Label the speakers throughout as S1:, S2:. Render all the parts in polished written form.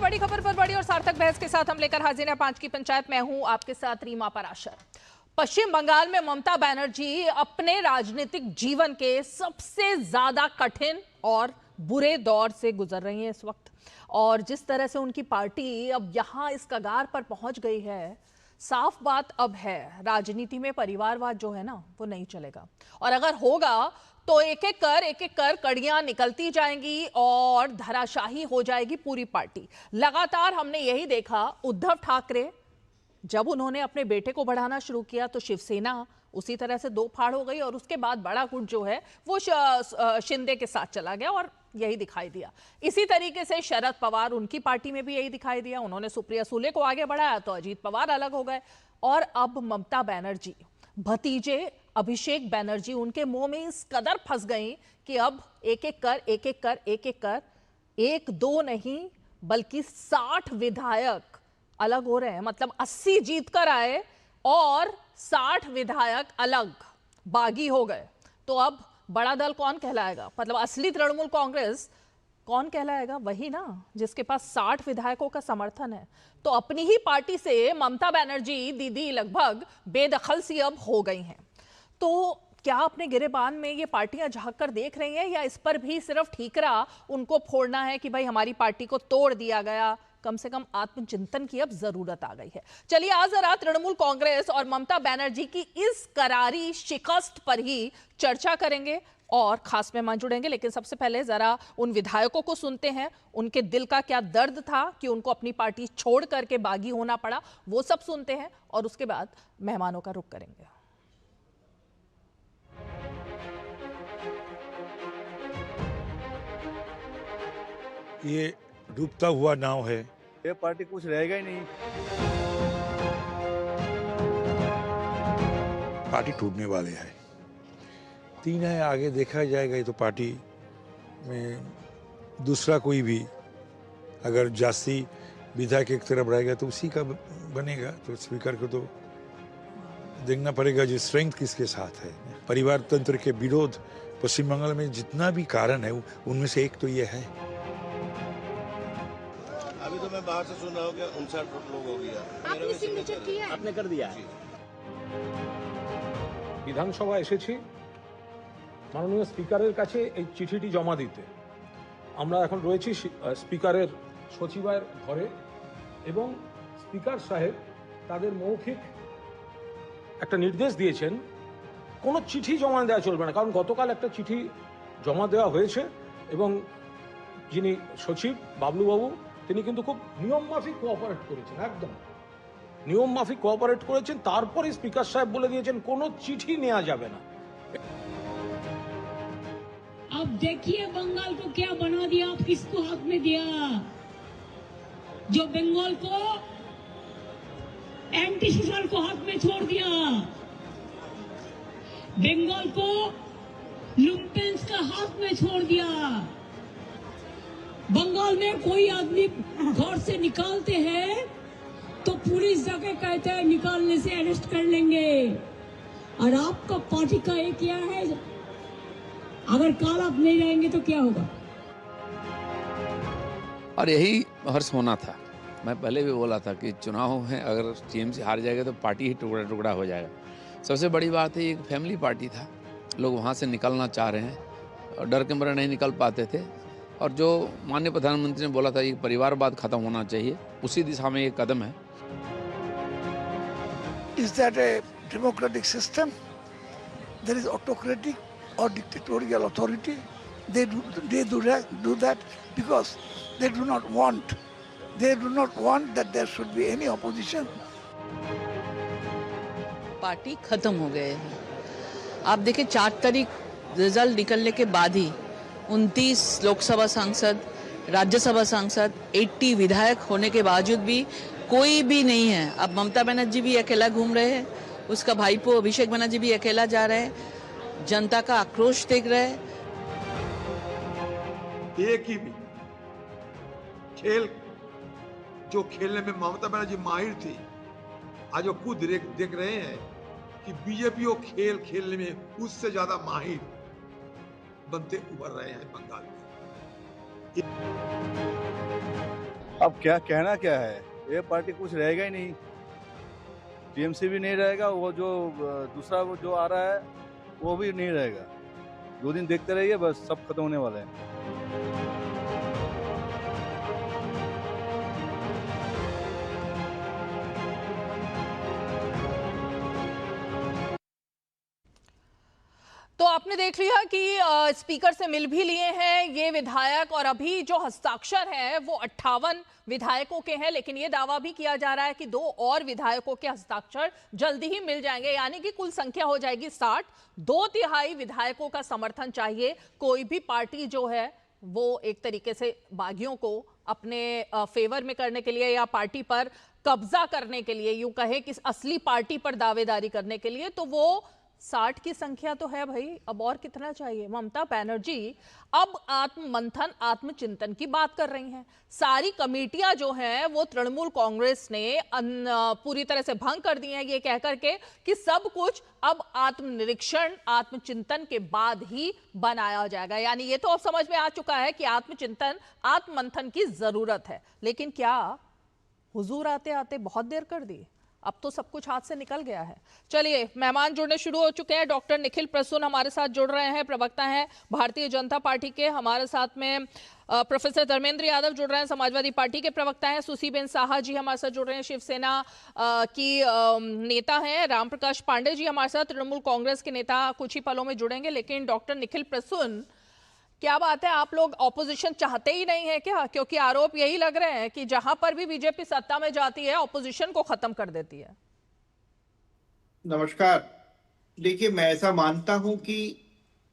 S1: बड़ी खबर पर बड़ी और सार्थक बहस के साथ हम लेकर हाजिर हैं 5 की पंचायत। मैं हूं आपके साथ रीमा पराशर। पश्चिम बंगाल में ममता बनर्जी अपने राजनीतिक जीवन के सबसे ज्यादा कठिन और बुरे दौर से गुजर रही हैं इस वक्त, और जिस तरह से उनकी पार्टी अब यहां इस कगार पर पहुंच गई है, साफ बात अब है राजनीति में परिवारवाद जो है ना वो नहीं चलेगा, और अगर होगा तो एक एक कर कड़ियां निकलती जाएंगी और धराशाही हो जाएगी पूरी पार्टी। लगातार हमने यही देखा। उद्धव ठाकरे जब उन्होंने अपने बेटे को बढ़ाना शुरू किया तो शिवसेना उसी तरह से दो फाड़ हो गई, और उसके बाद बड़ा गुट जो है वो शिंदे के साथ चला गया और यही दिखाई दिया। इसी तरीके से शरद पवार, उनकी पार्टी में भी यही दिखाई दिया। उन्होंने सुप्रिया सुले को आगे बढ़ाया तो अजीत पवार अलग हो गए, और अब ममता बनर्जी, भतीजे अभिषेक बनर्जी उनके मुंह में इस कदर फंस गई कि अब एक एक कर एक दो नहीं बल्कि 60 विधायक अलग हो रहे हैं। मतलब 80 जीत कर आए और 60 विधायक अलग बागी हो गए। तो अब बड़ा दल कौन कहलाएगा? मतलब असली तृणमूल कांग्रेस कौन कहलाएगा? वही ना जिसके पास 60 विधायकों का समर्थन है। तो अपनी ही पार्टी से ममता बनर्जी दीदी लगभग बेदखल सी अब हो गई हैं। तो क्या अपने गिरेबान में ये पार्टियां झांक कर देख रही हैं, या इस पर भी सिर्फ ठीकरा उनको फोड़ना है कि भाई हमारी पार्टी को तोड़ दिया गया? कम से कम आत्मचिंतन की अब जरूरत आ गई है। चलिए आज जरा तृणमूल कांग्रेस और ममता बनर्जी की इस करारी शिकस्त पर ही चर्चा करेंगे और खास मेहमान जुड़ेंगे। लेकिन सबसे पहले जरा उन विधायकों को सुनते हैं, उनके दिल का क्या दर्द था कि उनको अपनी पार्टी छोड़ करके बागी होना पड़ा, वो सब सुनते हैं और उसके बाद मेहमानों का रुख करेंगे।
S2: ये डूबता हुआ नाव है।
S3: ये पार्टी कुछ रहेगा ही नहीं।
S2: पार्टी टूटने वाले है। 3 है, आगे देखा जाएगा। ये तो पार्टी में दूसरा कोई भी अगर जास्ती विधायक एक तरफ रहेगा तो उसी का बनेगा। तो स्पीकर को तो देखना पड़ेगा जो स्ट्रेंथ किसके साथ है। परिवार तंत्र के विरोध पश्चिम बंगाल में जितना भी कारण है उनमें से एक तो ये है।
S3: अभी तो मैं बाहर से सुन रहा हूँ कि 59 लोग हो गया।
S4: आपने सिग्नेचर किया है?
S5: आपने कर दिया है।
S6: বিধানসভা এসেছি মাননীয় স্পিকারের কাছে এই চিঠিটি জমা দিতে। আমরা এখন রয়েছি স্পিকারের সচিবালয়ের ঘরে, এবং স্পিকার সাহেব তাদের মৌখিক একটা নির্দেশ দিয়েছেন কোনো চিঠি জমা দেওয়া চলবে না, কারণ গতকাল একটা চিঠি জমা দেওয়া হয়েছে এবং যিনি সচিব বাবলুবাবু তিনি কিন্তু খুব নিয়ম মাফিক কোঅপারেট করেছেন, একদম নিয়ম মাফিক কোঅপারেট করেছেন। তারপরে স্পিকার সাহেব বলে দিয়েছেন কোনো চিঠি নেওয়া যাবে না।
S7: अब देखिए बंगाल को क्या बना दिया, आप किसको हक में दिया? जो बंगाल को एंटी सोशल को हक में छोड़ दिया, बंगाल को लुम्पेंस का हक में छोड़ दिया। बंगाल में कोई आदमी घर से निकालते हैं तो पुलिस जाके कहते हैं निकालने से अरेस्ट कर लेंगे, और आपका पार्टी का ये क्या है? अगर कल आप नहीं रहेंगे तो क्या होगा?
S5: और यही हर्ष होना था। मैं पहले भी बोला था कि चुनाव है, अगर टीएमसी हार जाएगा तो पार्टी ही टुकड़ा टुकड़ा हो जाएगा। सबसे बड़ी बात है, एक फैमिली पार्टी था, लोग वहाँ से निकलना चाह रहे हैं और डर के मारे नहीं निकल पाते थे। और जो माननीय प्रधानमंत्री ने बोला था ये परिवारवाद खत्म होना चाहिए, उसी दिशा में एक कदम है।
S8: Is that a democratic system? There is autocratic or dictatorial authority. They do that because they do not want that there should be any opposition.
S9: Party खत्म हो गए हैं। आप देखिए 4 तारीख रिजल्ट निकलने के बाद ही 29 लोकसभा सांसद, राज्यसभा सांसद, 80 विधायक होने के बावजूद भी कोई भी नहीं है। अब ममता बनर्जी भी अकेला घूम रहे हैं, उसका भाईपो अभिषेक बनर्जी भी अकेला जा रहे हैं। जनता का आक्रोश देख रहे हैं।
S10: एक ही भी खेल जो खेलने में ममता बनर्जी माहिर थी, आज वो खुद देख रहे हैं कि बीजेपी वो खेल खेलने में उससे ज्यादा माहिर बनते उभर रहे हैं बंगाल में।
S4: अब क्या कहना क्या है, ये पार्टी कुछ रहेगा ही नहीं। टीएमसी भी नहीं रहेगा, वो जो दूसरा वो जो आ रहा है वो भी नहीं रहेगा। 2 दिन देखते रहिए, बस सब खत्म होने वाला है।
S1: तो आपने देख लिया कि स्पीकर से मिल भी लिए हैं ये विधायक, और अभी जो हस्ताक्षर है वो 58 विधायकों के हैं, लेकिन ये दावा भी किया जा रहा है कि 2 और विधायकों के हस्ताक्षर जल्दी ही मिल जाएंगे, यानी कि कुल संख्या हो जाएगी 60। 2/3 विधायकों का समर्थन चाहिए। कोई भी पार्टी जो है वो एक तरीके से बागियों को अपने फेवर में करने के लिए या पार्टी पर कब्जा करने के लिए, यूं कहे कि असली पार्टी पर दावेदारी करने के लिए, तो वो 60 की संख्या तो है भाई, अब और कितना चाहिए। ममता बनर्जी अब आत्ममंथन आत्मचिंतन की बात कर रही हैं। सारी कमेटियां जो हैं वो तृणमूल कांग्रेस ने पूरी तरह से भंग कर दी हैं, ये कहकर के कि सब कुछ अब आत्मनिरीक्षण आत्मचिंतन के बाद ही बनाया जाएगा। यानी ये तो अब समझ में आ चुका है कि आत्मचिंतन आत्ममंथन की जरूरत है, लेकिन क्या हुजूर आते आते बहुत देर कर दी? अब तो सब कुछ हाथ से निकल गया है। चलिए, मेहमान जुड़ने शुरू हो चुके हैं। डॉक्टर निखिल प्रसून हमारे साथ जुड़ रहे हैं, प्रवक्ता हैं भारतीय जनता पार्टी के। हमारे साथ में प्रोफेसर धर्मेंद्र यादव जुड़ रहे हैं, समाजवादी पार्टी के प्रवक्ता हैं। सुसीबेन साहा जी हमारे साथ जुड़ रहे हैं, शिवसेना की नेता हैं। रामप्रकाश पांडे जी हमारे साथ तृणमूल कांग्रेस के नेता कुछ ही पलों में जुड़ेंगे। लेकिन डॉक्टर निखिल प्रसून, क्या बात है, आप लोग ऑपोजिशन चाहते ही नहीं है क्या? क्योंकि आरोप यही लग रहे हैं कि जहां पर भी बीजेपी सत्ता में जाती है ऑपोजिशन को खत्म कर देती है।
S11: नमस्कार। देखिए, मैं ऐसा मानता हूं कि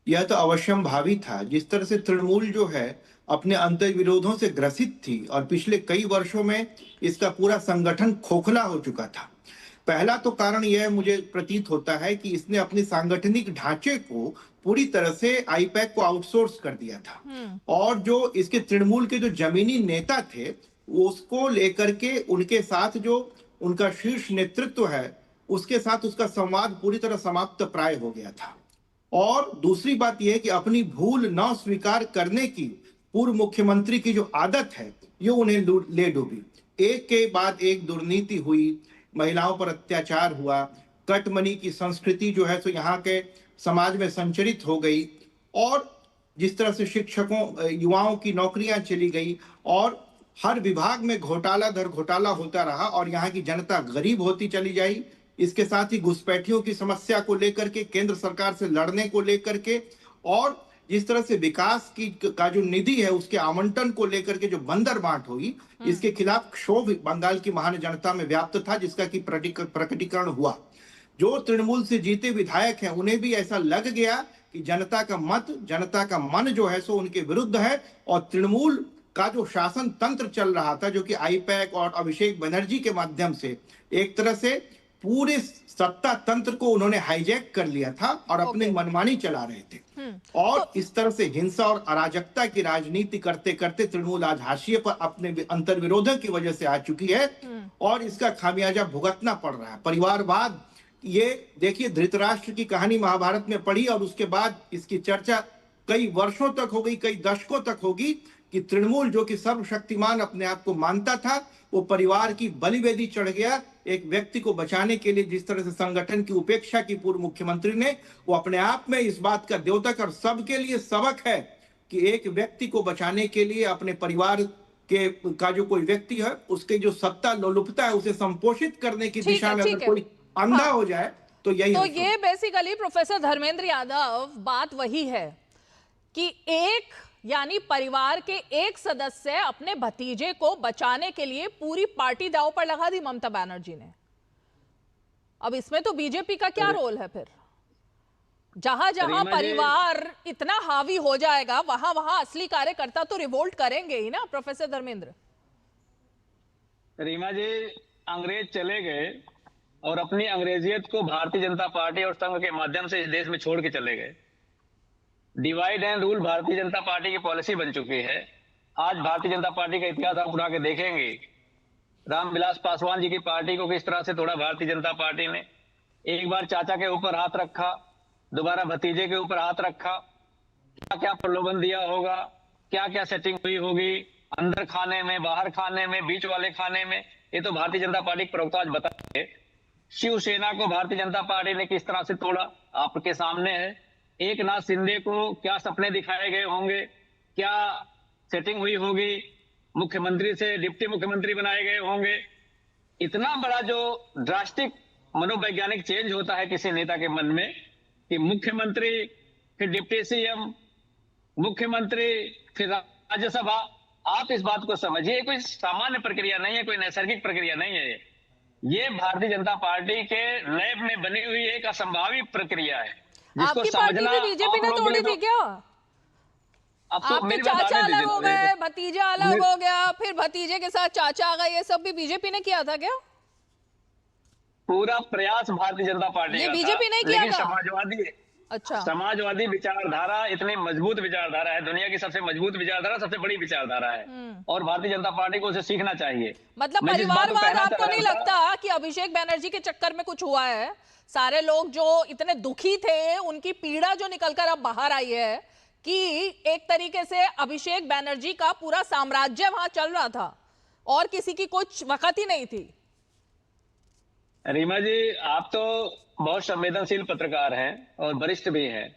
S11: यह तो अवश्यंभावी था। जिस तरह से तृणमूल जो है अपने अंतर्विरोधों से ग्रसित थी और पिछले कई वर्षों में इसका पूरा संगठन खोखला हो चुका था। पहला तो कारण यह मुझे प्रतीत होता है कि इसने अपने सांगठनिक ढांचे को पूरी तरह से आईपैक को आउटसोर्स कर दिया था, और जो इसके तृणमूल के जो जमीनी नेता थे उसको लेकर के उनके साथ जो उनका शीर्ष नेतृत्व है उसके साथ उसका संवाद पूरी तरह समाप्त प्राय हो गया था। और दूसरी बात यह है कि अपनी भूल न स्वीकार करने की पूर्व मुख्यमंत्री की जो आदत है ये उन्हें ले डूबी। एक के बाद एक दुर्नीति हुई, महिलाओं पर अत्याचार हुआ, कटमनी की संस्कृति जो है सो यहाँ के समाज में संचरित हो गई, और जिस तरह से शिक्षकों युवाओं की नौकरियां चली गई और हर विभाग में घोटाला दर घोटाला होता रहा और यहाँ की जनता गरीब होती चली जाई। इसके साथ ही घुसपैठियों की समस्या को लेकर के, केंद्र सरकार से लड़ने को लेकर के, और जिस तरह से विकास की का जो निधि है उसके आवंटन को लेकर के जो बंदर बांट हुई, इसके खिलाफ क्षोभ बंगाल की महान जनता में व्याप्त था, जिसका कि प्रकटीकरण हुआ। जो तृणमूल से जीते विधायक हैं उन्हें भी ऐसा लग गया कि जनता का मत, जनता का मन जो है सो उनके विरुद्ध है, और तृणमूल का जो शासन तंत्र चल रहा था जो कि आईपैक और अभिषेक बनर्जी के माध्यम से एक तरह से पूरे सत्ता तंत्र को उन्होंने हाईजैक कर लिया था और अपनी मनमानी चला रहे थे। और इस तरह से हिंसा और अराजकता की राजनीति करते करते तृणमूल आज हाशिए पर अपने अंतर्विरोधों की वजह से आ चुकी है, और इसका खामियाजा भुगतना पड़ रहा है। परिवारवाद, ये देखिए धृतराष्ट्र की कहानी महाभारत में पढ़ी और उसके बाद इसकी चर्चा कई वर्षों तक हो गई, कई दशकों तक होगी कि तृणमूल जो कि सर्वशक्तिमान अपने आप को मानता था वो परिवार की बलिवेदी चढ़ गया एक व्यक्ति को बचाने के लिए। जिस तरह से संगठन की उपेक्षा की पूर्व मुख्यमंत्री ने, वो अपने आप में इस बात का द्योतक और सबके लिए सबक है कि एक व्यक्ति को बचाने के लिए अपने परिवार के का जो कोई व्यक्ति है उसके जो सत्ता लोलुपता है उसे संपोषित करने की दिशा में अगर कोई अंधा हो जाए तो यही।
S1: तो ये बेसिकली प्रोफेसर धर्मेंद्र यादव बात वही है कि एक यानी परिवार के एक सदस्य अपने भतीजे को बचाने के लिए पूरी पार्टी दांव पर लगा दी ममता बनर्जी ने। अब इसमें तो बीजेपी का क्या रोल है फिर? जहां जहां परिवार इतना हावी हो जाएगा वहां वहां असली कार्यकर्ता तो रिवोल्ट करेंगे ही ना। प्रोफेसर धर्मेंद्र।
S12: रीमा जी, अंग्रेज चले गए और अपनी अंग्रेजियत को भारतीय जनता पार्टी और संघ के माध्यम से इस देश में छोड़ के चले गए। Divide and rule Bharatiya Janata party की पॉलिसी बन चुकी है। आज भारतीय जनता पार्टी का इतिहास आप उठा के देखेंगे, रामविलास पासवान जी की पार्टी को किस तरह से तोड़ा भारतीय जनता पार्टी ने। एक बार चाचा के ऊपर हाथ रखा, दोबारा भतीजे के ऊपर हाथ रखा, क्या क्या प्रलोभन दिया होगा, क्या क्या सेटिंग हुई होगी, अंदर खाने में, बाहर खाने में, बीच वाले खाने में, ये तो भारतीय जनता पार्टी के प्रवक्ता आज बताएंगे। शिवसेना को भारतीय जनता पार्टी ने किस तरह से तोड़ा आपके सामने है। एक नाथ शिंदे को क्या सपने दिखाए गए होंगे, क्या सेटिंग हुई होगी, मुख्यमंत्री से डिप्टी मुख्यमंत्री बनाए गए होंगे। इतना बड़ा जो ड्रास्टिक मनोवैज्ञानिक चेंज होता है किसी नेता के मन में कि मुख्यमंत्री, फिर डिप्टी सीएम, मुख्यमंत्री, फिर राज्यसभा। आप इस बात को समझिए, कोई सामान्य प्रक्रिया नहीं है, कोई नैसर्गिक प्रक्रिया नहीं है। ये भारतीय जनता पार्टी के लैब में बनी हुई एक असंभावित प्रक्रिया है, जिसको
S1: आपकी पार्टी भी बीजेपी ने तोड़ी थी क्या? आपके चाचा अलग हो गए, भतीजा अलग हो गया, फिर भतीजे के साथ चाचा आ गए, ये सब भी बीजेपी ने किया था क्या?
S12: पूरा प्रयास भारतीय जनता पार्टी
S1: ये बीजेपी नहीं किया था।
S12: समाजवादी,
S1: अच्छा,
S12: समाजवादी विचारधारा इतनी मजबूत विचारधारा है, दुनिया की सबसे मजबूत विचारधारा, सबसे बड़ी विचारधारा है, और भारतीय जनता पार्टी को उसे सीखना चाहिए।
S1: मतलब परिवारवाद आपको नहीं लगता कि अभिषेक बैनर्जी के चक्कर में कुछ हुआ है? सारे लोग जो इतने दुखी थे, उनकी पीड़ा जो निकलकर अब बाहर आई है कि एक तरीके से अभिषेक बैनर्जी का पूरा साम्राज्य वहां चल रहा था और किसी की कुछ वक़्त ही नहीं थी।
S12: रीमा जी, आप तो बहुत संवेदनशील पत्रकार हैं और वरिष्ठ भी हैं।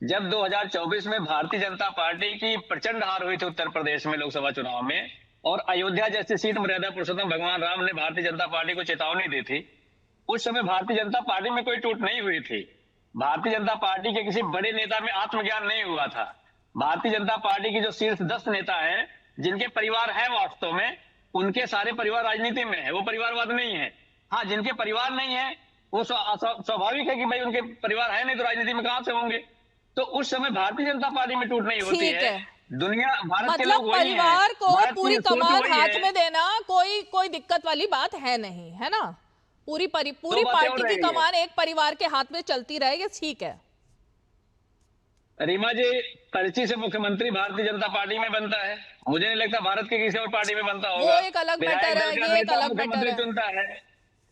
S12: जब 2024 में भारतीय जनता पार्टी की प्रचंड हार हुई थी उत्तर प्रदेश में लोकसभा चुनाव में, और अयोध्या जैसी सीट मर्यादा पुरुषोत्तम भगवान राम ने भारतीय जनता पार्टी को चेतावनी दी थी, उस समय भारतीय जनता पार्टी में कोई टूट नहीं हुई थी। भारतीय जनता पार्टी के किसी बड़े नेता में आत्मज्ञान नहीं हुआ था। भारतीय जनता पार्टी की जो शीर्ष 10 नेता हैं, जिनके परिवार हैं वास्तव में, उनके सारे परिवार राजनीति में है, वो परिवारवाद नहीं है। हाँ, जिनके परिवार नहीं है वो स्वाभाविक है कि भाई उनके परिवार है नहीं तो राजनीति में कहां से होंगे। तो उस समय भारतीय जनता पार्टी में टूट नहीं होती है। दुनिया, भारत के लोग वही हैं।
S1: परिवार को पूरी कमान हाथ में देना कोई दिक्कत वाली बात है नहीं, है ना? पूरी पार्टी की कमान एक परिवार के हाथ में चलती रहेगी, ठीक है।
S12: रीमा जी, पर्ची से मुख्यमंत्री भारतीय जनता पार्टी में बनता है, मुझे नहीं लगता भारत के किसी और पार्टी में बनता होगा।
S1: वो एक अलग मैटर है, ये एक अलग मैटर है।
S12: चुनता है,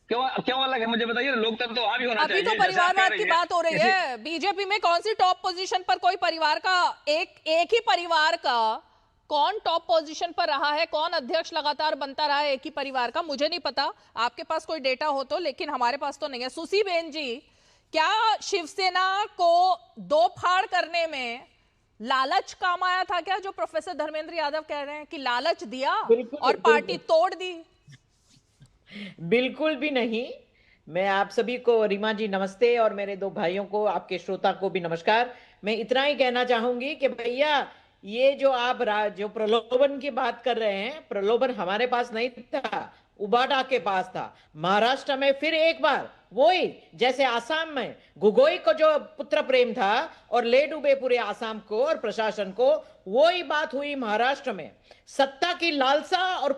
S12: क्यों अलग है मुझे बताइए। लोकतंत्र तो वहां भी होना चाहिए।
S1: अभी तो परिवारवाद की बात हो रही है। बीजेपी में कौन सी टॉप पोजीशन पर कोई परिवार का, एक ही परिवार का कौन टॉप पोजीशन पर रहा है, कौन अध्यक्ष लगातार बनता रहा है एक ही परिवार का, मुझे नहीं पता। आपके पास कोई डेटा हो तो, लेकिन हमारे पास तो नहीं है। सुसी बेन जी, क्या शिवसेना को दो फाड़ करने में लालच काम आया था क्या, जो प्रोफेसर धर्मेंद्र यादव कह रहे हैं कि लालच दिया और पार्टी तोड़ दी?
S13: बिल्कुल भी नहीं। मैं आप सभी को, रीमा जी नमस्ते, और मेरे दो भाइयों को, आपके श्रोता को भी नमस्कार। मैं इतना ही कहना चाहूंगी कि भैया, ये जो आप जो प्रलोभन की बात कर रहे हैं, प्रलोभन हमारे पास नहीं था, उबाडा के पास था। महाराष्ट्र में फिर एक बार वही, जैसे आसाम में गोगोई को जो पुत्र प्रेम था और ले डूबे पूरे आसाम को और प्रशासन को, वही बात हुई महाराष्ट्र में। सत्ता की लालसा और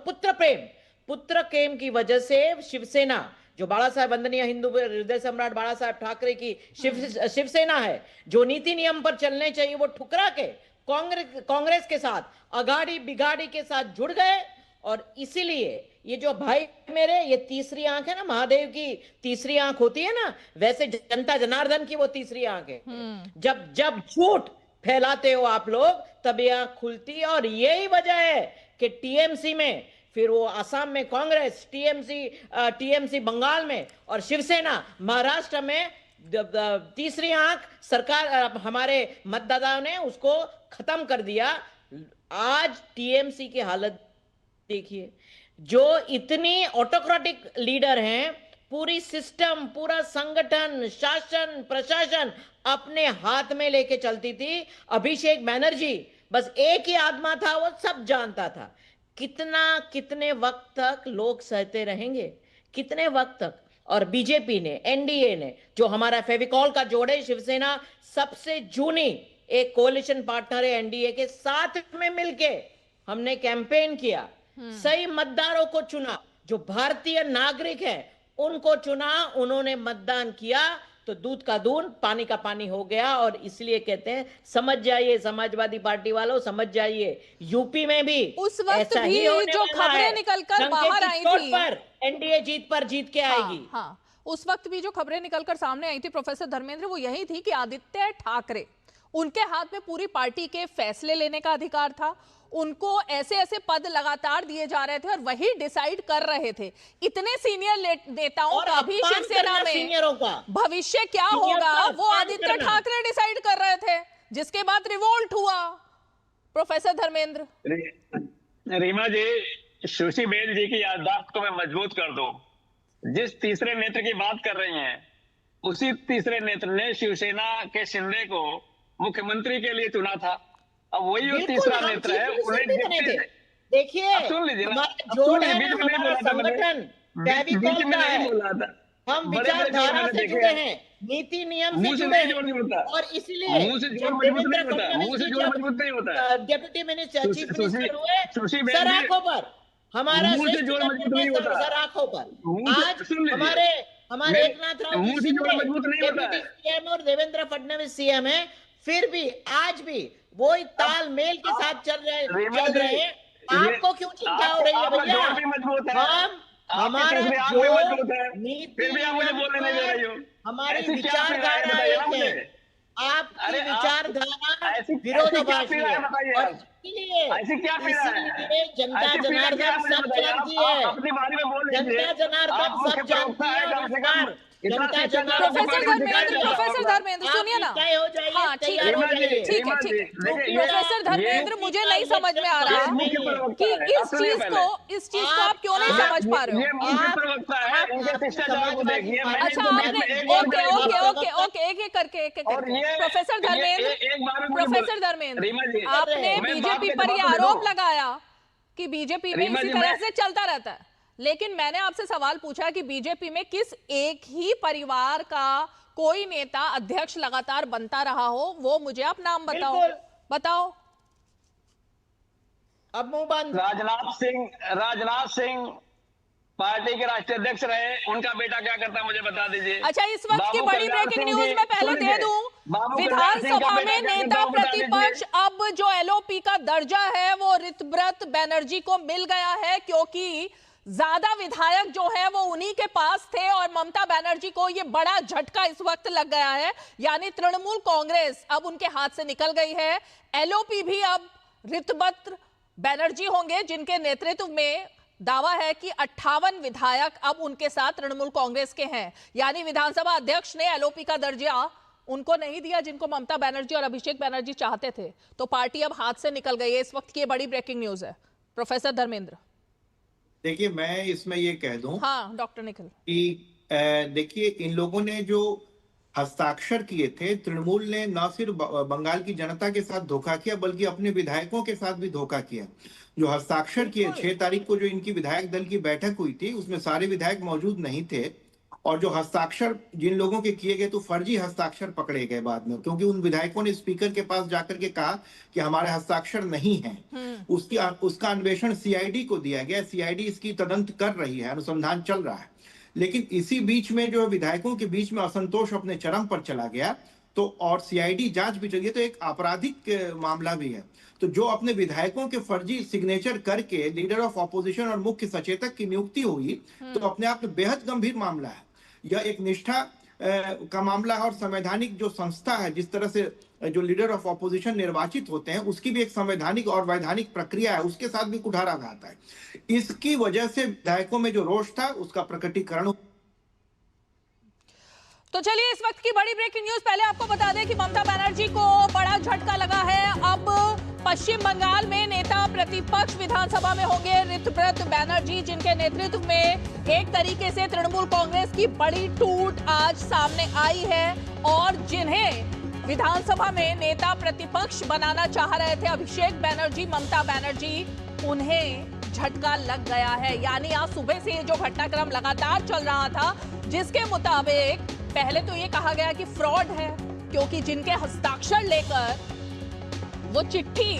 S13: पुत्र प्रेम की वजह से शिवसेना, जो बाला साहेब, वंदनीय हिंदू हृदय सम्राट बाला साहेब ठाकरे की शिवसेना है, जो नीति नियम पर चलने चाहिए वो ठुकरा के कांग्रेस के साथ अगाड़ी बिगाड़ी के साथ जुड़ गए। और इसीलिए ये जो भाई मेरे, ये तीसरी आंख है ना, महादेव की तीसरी आंख होती है ना, वैसे जनता जनार्दन की वो तीसरी आंख है। जब झूठ फैलाते हो आप लोग, तब ये आंख खुलती है। और यही वजह है कि टीएमसी में, फिर वो आसाम में कांग्रेस, टीएमसी बंगाल में, और शिवसेना महाराष्ट्र में तीसरी आंख सरकार, हमारे मतदाताओं ने उसको खत्म कर दिया। आज टीएमसी की हालत देखिए, जो इतनी ऑटोक्रेटिक लीडर हैं, पूरी सिस्टम, पूरा संगठन, शासन, प्रशासन अपने हाथ में लेके चलती थी अभिषेक बैनर्जी। बस एक ही आत्मा था, वो सब जानता था। कितने वक्त तक लोग सहते रहेंगे, कितने वक्त तक? और बीजेपी ने, एनडीए ने, जो हमारा फेविकॉल का जोड़े, शिवसेना सबसे जूनी एक कोalition पार्टनर है एनडीए के, साथ में मिलके हमने कैंपेन किया, सही मतदारों को चुना, जो भारतीय नागरिक हैं उनको चुना, उन्होंने मतदान किया, तो दूध का दूध, पानी का पानी हो गया। और इसलिए कहते हैं, समझ जाइए समाजवादी पार्टी वालों, समझ जाइए, यूपी में भी
S1: उस वक्त भी जो खबरें निकलकर बाहर आई थी,
S13: एनडीए जीत के आएगी।
S1: हाँ, उस वक्त भी जो खबरें निकलकर सामने आई थी प्रोफेसर धर्मेंद्र, वो यही थी कि आदित्य ठाकरे उनके हाथ में पूरी पार्टी के फैसले लेने का अधिकार था। उनको ऐसे ऐसे पद लगातार दिए जा रहे थे और वही डिसाइड कर रहे थे। इतने सीनियर नेताओं का भी शिवसेना में भविष्य क्या होगा वो आदित्य ठाकरे डिसाइड कर रहे थे, जिसके बाद रिवोल्ट हुआ। प्रोफेसर धर्मेंद्र।
S12: रीमा जी, सुशी बेन जी की याददाश्त को मैं मजबूत कर दूं। जिस तीसरे नेत्र की बात कर रही हैं, उसी तीसरे नेत्र ने शिवसेना के शिंदे को मुख्यमंत्री के लिए चुना था। अब वही जो तीसरा नेत्र है उन्हें
S13: देखिए,
S12: सुन लीजिए ना,
S13: जोड़ है ना हमारा संगठन फेविकॉल का है। हम विचारधारा से जुड़े हैं, नीति नियम से जुड़े हैं, और इसलिए डिप्टी मिनिस्टर चीफ मिनिस्टर हुए सर आंखों पर, हमारा सर आंखों पर। आज हमारे एकनाथ राव जी डिप्टी सीएम और देवेंद्र फडणवीस सीएम है, फिर भी आज भी वो तालमेल के साथ चल रहे हैं। आपको क्यों चिंता हो रही है भैया? हमारा जो नीति हमारी विचारधारा एक है, आपकी विचारधारा विरोधाभासी है, और इसलिए जनता जनार्दन सब जानती है, जनता जनार्दन सब जानती है।
S1: प्रोफेसर धर्मेंद्र सुनिए ना। हाँ ठीक है। प्रोफेसर धर्मेंद्र, मुझे नहीं समझ में आ रहा कि इस चीज को आप क्यों नहीं समझ पा रहे हो। अच्छा आपने ओके एक एक करके प्रोफेसर धर्मेंद्र, आपने बीजेपी पर यह आरोप लगाया कि बीजेपी में इसी तरह से चलता रहता है, लेकिन मैंने आपसे सवाल पूछा कि बीजेपी में किस एक ही परिवार का कोई नेता अध्यक्ष लगातार बनता रहा हो, वो मुझे आप नाम बताओ।
S13: अब मुंह बंद।
S12: राजनाथ सिंह पार्टी के राष्ट्रीय अध्यक्ष रहे, उनका बेटा क्या करता है मुझे बता दीजिए।
S1: अच्छा, इस वक्त की बड़ी ब्रेकिंग न्यूज मैं पहले दे दूं, विधानसभा में नेता प्रतिपक्ष अब जो एलओपी का दर्जा है वो ऋतव्रत बनर्जी को मिल गया है, क्योंकि ज्यादा विधायक जो है वो उन्हीं के पास थे और ममता बनर्जी को ये बड़ा झटका इस वक्त लग गया है। यानी तृणमूल कांग्रेस अब उनके हाथ से निकल गई है। एलओपी भी अब ऋतव्रत बनर्जी होंगे, जिनके नेतृत्व में दावा है कि 58 विधायक अब उनके साथ तृणमूल कांग्रेस के हैं। यानी विधानसभा अध्यक्ष ने एलओपी का दर्जा उनको नहीं दिया जिनको ममता बनर्जी और अभिषेक बनर्जी चाहते थे, तो पार्टी अब हाथ से निकल गई है। इस वक्त की बड़ी ब्रेकिंग न्यूज है। प्रोफेसर धर्मेंद्र।
S11: देखिए, मैं इसमें ये कह दूं,
S1: हाँ डॉक्टर निखिल,
S11: कि देखिए इन लोगों ने जो हस्ताक्षर किए थे, तृणमूल ने न सिर्फ बंगाल की जनता के साथ धोखा किया बल्कि अपने विधायकों के साथ भी धोखा किया। जो हस्ताक्षर किए 6 तारीख को जो इनकी विधायक दल की बैठक हुई थी, उसमें सारे विधायक मौजूद नहीं थे, और जो हस्ताक्षर जिन लोगों के किए गए तो फर्जी हस्ताक्षर पकड़े गए बाद में, क्योंकि उन विधायकों ने स्पीकर के पास जाकर के कहा कि हमारे हस्ताक्षर नहीं हैं। उसका अन्वेषण सीआईडी को दिया गया, सीआईडी इसकी तदंत कर रही है, अनुसंधान चल रहा है। लेकिन इसी बीच में जो विधायकों के बीच में असंतोष अपने चरम पर चला गया, तो और सीआईडी जांच भी चली, तो एक आपराधिक मामला भी है। तो जो अपने विधायकों के फर्जी सिग्नेचर करके लीडर ऑफ ऑपोजिशन और मुख्य सचेतक की नियुक्ति हुई, तो अपने आप में बेहद गंभीर मामला है। यह एक निष्ठा का मामला है, और संवैधानिक जो संस्था है, जिस तरह से जो लीडर ऑफ ऑपोजिशन निर्वाचित होते हैं, उसकी भी एक संवैधानिक और वैधानिक प्रक्रिया है, उसके साथ भी कुठाराघात है। इसकी वजह से विधायकों में जो रोष था उसका प्रकटीकरण।
S1: तो चलिए, इस वक्त की बड़ी ब्रेकिंग न्यूज पहले आपको बता दें कि ममता बनर्जी को बड़ा झटका लगा है। अब पश्चिम बंगाल में नेता प्रतिपक्ष विधानसभा में होंगे ऋतव्रत बनर्जी, जिनके नेतृत्व में एक तरीके से तृणमूल कांग्रेस की बड़ी टूट आज सामने आई है, और जिन्हें विधानसभा में नेता प्रतिपक्ष बनाना चाह रहे थे अभिषेक बनर्जी, ममता बनर्जी, उन्हें झटका लग गया है। यानी आज सुबह से ये जो घटनाक्रम लगातार चल रहा था, जिसके मुताबिक पहले तो ये कहा गया कि फ्रॉड है, क्योंकि जिनके हस्ताक्षर लेकर वो चिट्ठी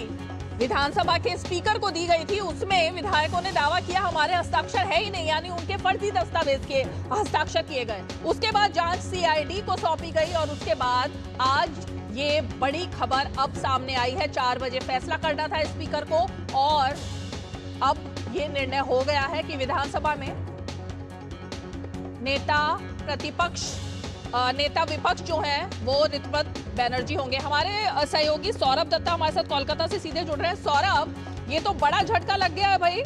S1: विधानसभा के स्पीकर को दी गई थी, उसमें विधायकों ने दावा किया हमारे हस्ताक्षर है ही नहीं, यानी उनके फर्जी दस्तावेज के हस्ताक्षर किए गए। उसके बाद जांच सीआईडी को सौंपी गई, और उसके बाद आज ये बड़ी खबर अब सामने आई है। 4 बजे फैसला करना था स्पीकर को, और अब ये निर्णय हो गया है कि विधानसभा में नेता प्रतिपक्ष नेता विपक्ष जो हैं वो ऋतुव्रत बैनर्जी होंगे। हमारे सहयोगी सौरभ दत्ता हमारे साथ कोलकाता से सीधे जुड़ रहे हैं। सौरभ, ये तो बड़ा झटका लग गया है भाई,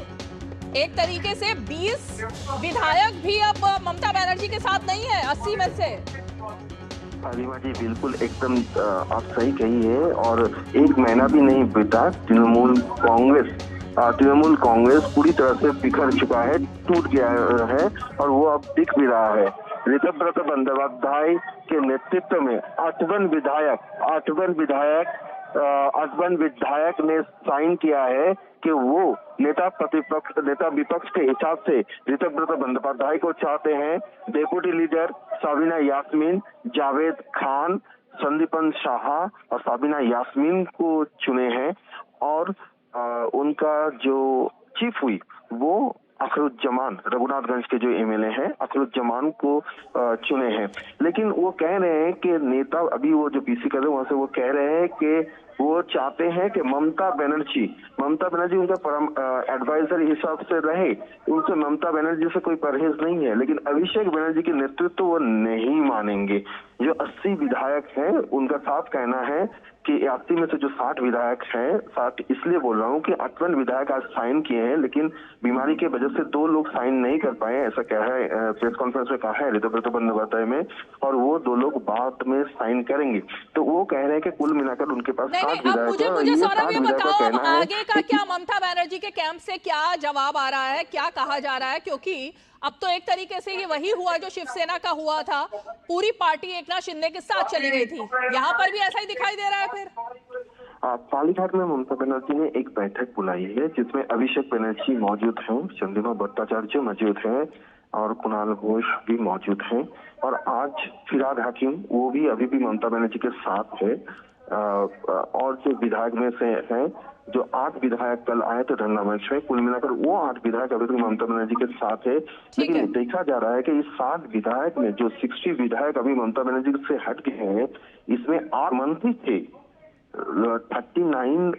S1: एक तरीके से 20 विधायक भी अब ममता बनर्जी के साथ नहीं है 80 में से।
S14: रीमा जी बिल्कुल एकदम आप सही कही है, और एक महीना भी नहीं बीता तृणमूल कांग्रेस पूरी तरह से बिखर चुका है, टूट गया है, और वो अब दिख भी रहा है। ऋतुव्रत बंदोपाध्याय के नेतृत्व में 8 विधायक ने साइन किया है कि वो नेता विपक्ष के हिसाब से ऋतुव्रत बंदोपाध्याय को चाहते हैं। डेप्यूटी लीडर साबिना यास्मीन, जावेद खान, संदीपन शाह और साबिना यास्मीन को चुने हैं, और उनका जो चीफ हुई वो अखरुज्जमान, रघुनाथगंज के जो एमएलए हैं अखरुज्जमान को चुने हैं। लेकिन वो कह रहे हैं कि नेता, अभी वो जो पीसी कर रहे हैं वहां से वो कह रहे हैं कि वो चाहते हैं कि ममता बनर्जी उनका परम एडवाइजर हिसाब से रहे, उनसे ममता बनर्जी से कोई परहेज नहीं है। लेकिन अभिषेक बनर्जी के नेतृत्व वो नहीं मानेंगे। जो 80 विधायक हैं उनका साफ कहना है कि 80 में से जो 60 विधायक हैं, 60 इसलिए बोल रहा हूँ कि 58 विधायक आज साइन किए हैं, लेकिन बीमारी के वजह से 2 लोग साइन नहीं कर पाए, ऐसा क्या है प्रेस कॉन्फ्रेंस में कहा है ऋतुव्रत बंदोपाध्याय में, और वो 2 लोग बाद में साइन करेंगे। तो वो कह रहे हैं कि कुल मिलाकर उनके पास 60 विधायक है।
S1: मुझे सौरभ ये बताओ, अब आगे का क्या ममता बनर्जी के कैंप से क्या जवाब आ रहा है, क्या कहा जा रहा है? क्योंकि अब तो एक तरीके से ये वही हुआ जो शिवसेना का हुआ था, पूरी पार्टी एकनाथ शिंदे के साथ चली गई थी, यहाँ पर भी ऐसा ही दिखाई दे रहा है। फिर
S14: पालीघाट में ममता बनर्जी ने एक बैठक बुलाई है जिसमें अभिषेक बनर्जी मौजूद हैं, चंद्रिमा भट्टाचार्य मौजूद हैं और कुणाल घोष भी मौजूद हैं, और आज फिराद हकीम वो भी अभी भी ममता बनर्जी के साथ है, और जो विधायक में से हैं जो 8 विधायक कल आए थे धरना मंच में, कुल मिलाकर वो 8 विधायक अभी तक ममता बनर्जी के साथ है। लेकिन देखा जा रहा है कि इस 60 विधायक में जो 60 विधायक अभी ममता बनर्जी से हट गए हैं, इसमें 8 मंत्री थे, 39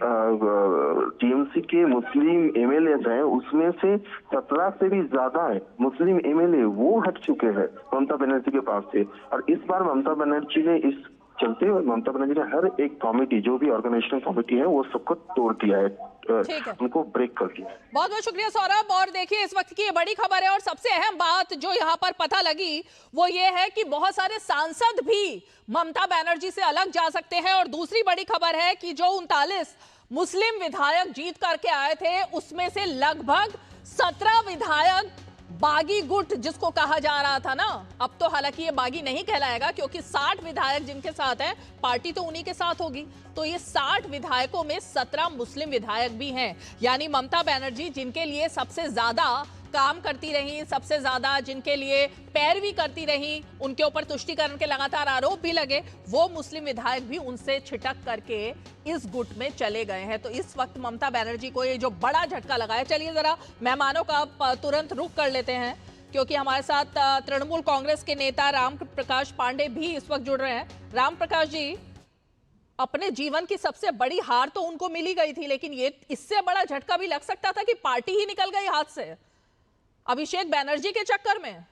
S14: टीएमसी के मुस्लिम एमएलए हैं, उसमें से 17 से भी ज्यादा है मुस्लिम एमएलए, वो हट चुके हैं ममता बनर्जी के पास से। और इस बार ममता बनर्जी ने इस चलते हुए ममता बनर्जी ने हर एक कमेटी, जो भी ऑर्गेनाइजेशन कमेटी है, वो सबको तोड़ दिया है, उनको ब्रेक कर दिया।
S1: बहुत बहुत शुक्रिया सौरभ। और देखिए इस वक्त की ये बड़ी खबर है, और सबसे अहम बात जो यहाँ पर पता लगी वो ये है कि बहुत सारे सांसद भी ममता बनर्जी से अलग जा सकते हैं। और दूसरी बड़ी खबर है कि जो 39 मुस्लिम विधायक जीत करके आए थे उसमें से लगभग 17 विधायक बागी गुट जिसको कहा जा रहा था ना, अब तो हालांकि ये बागी नहीं कहलाएगा क्योंकि 60 विधायक जिनके साथ हैं, पार्टी तो उन्हीं के साथ होगी, तो ये 60 विधायकों में 17 मुस्लिम विधायक भी हैं। यानी ममता बनर्जी जिनके लिए सबसे ज्यादा काम करती रही, सबसे ज्यादा जिनके लिए पैरवी करती रही, उनके ऊपर तुष्टीकरण के लगातार आरोप भी लगे, वो मुस्लिम विधायक भी उनसे छिटक करके इस गुट में चले गए हैं। तो इस वक्त ममता बनर्जी को ये जो बड़ा झटका लगा है, चलिए जरा मेहमानों का तुरंत रुख कर लेते हैं क्योंकि हमारे साथ तृणमूल कांग्रेस के नेता राम प्रकाश पांडे भी इस वक्त जुड़ रहे हैं। राम प्रकाश जी, अपने जीवन की सबसे बड़ी हार तो उनको मिली गई थी, लेकिन ये इससे बड़ा झटका भी लग सकता था कि पार्टी ही निकल गई हाथ से अभिषेक बनर्जी के चक्कर में।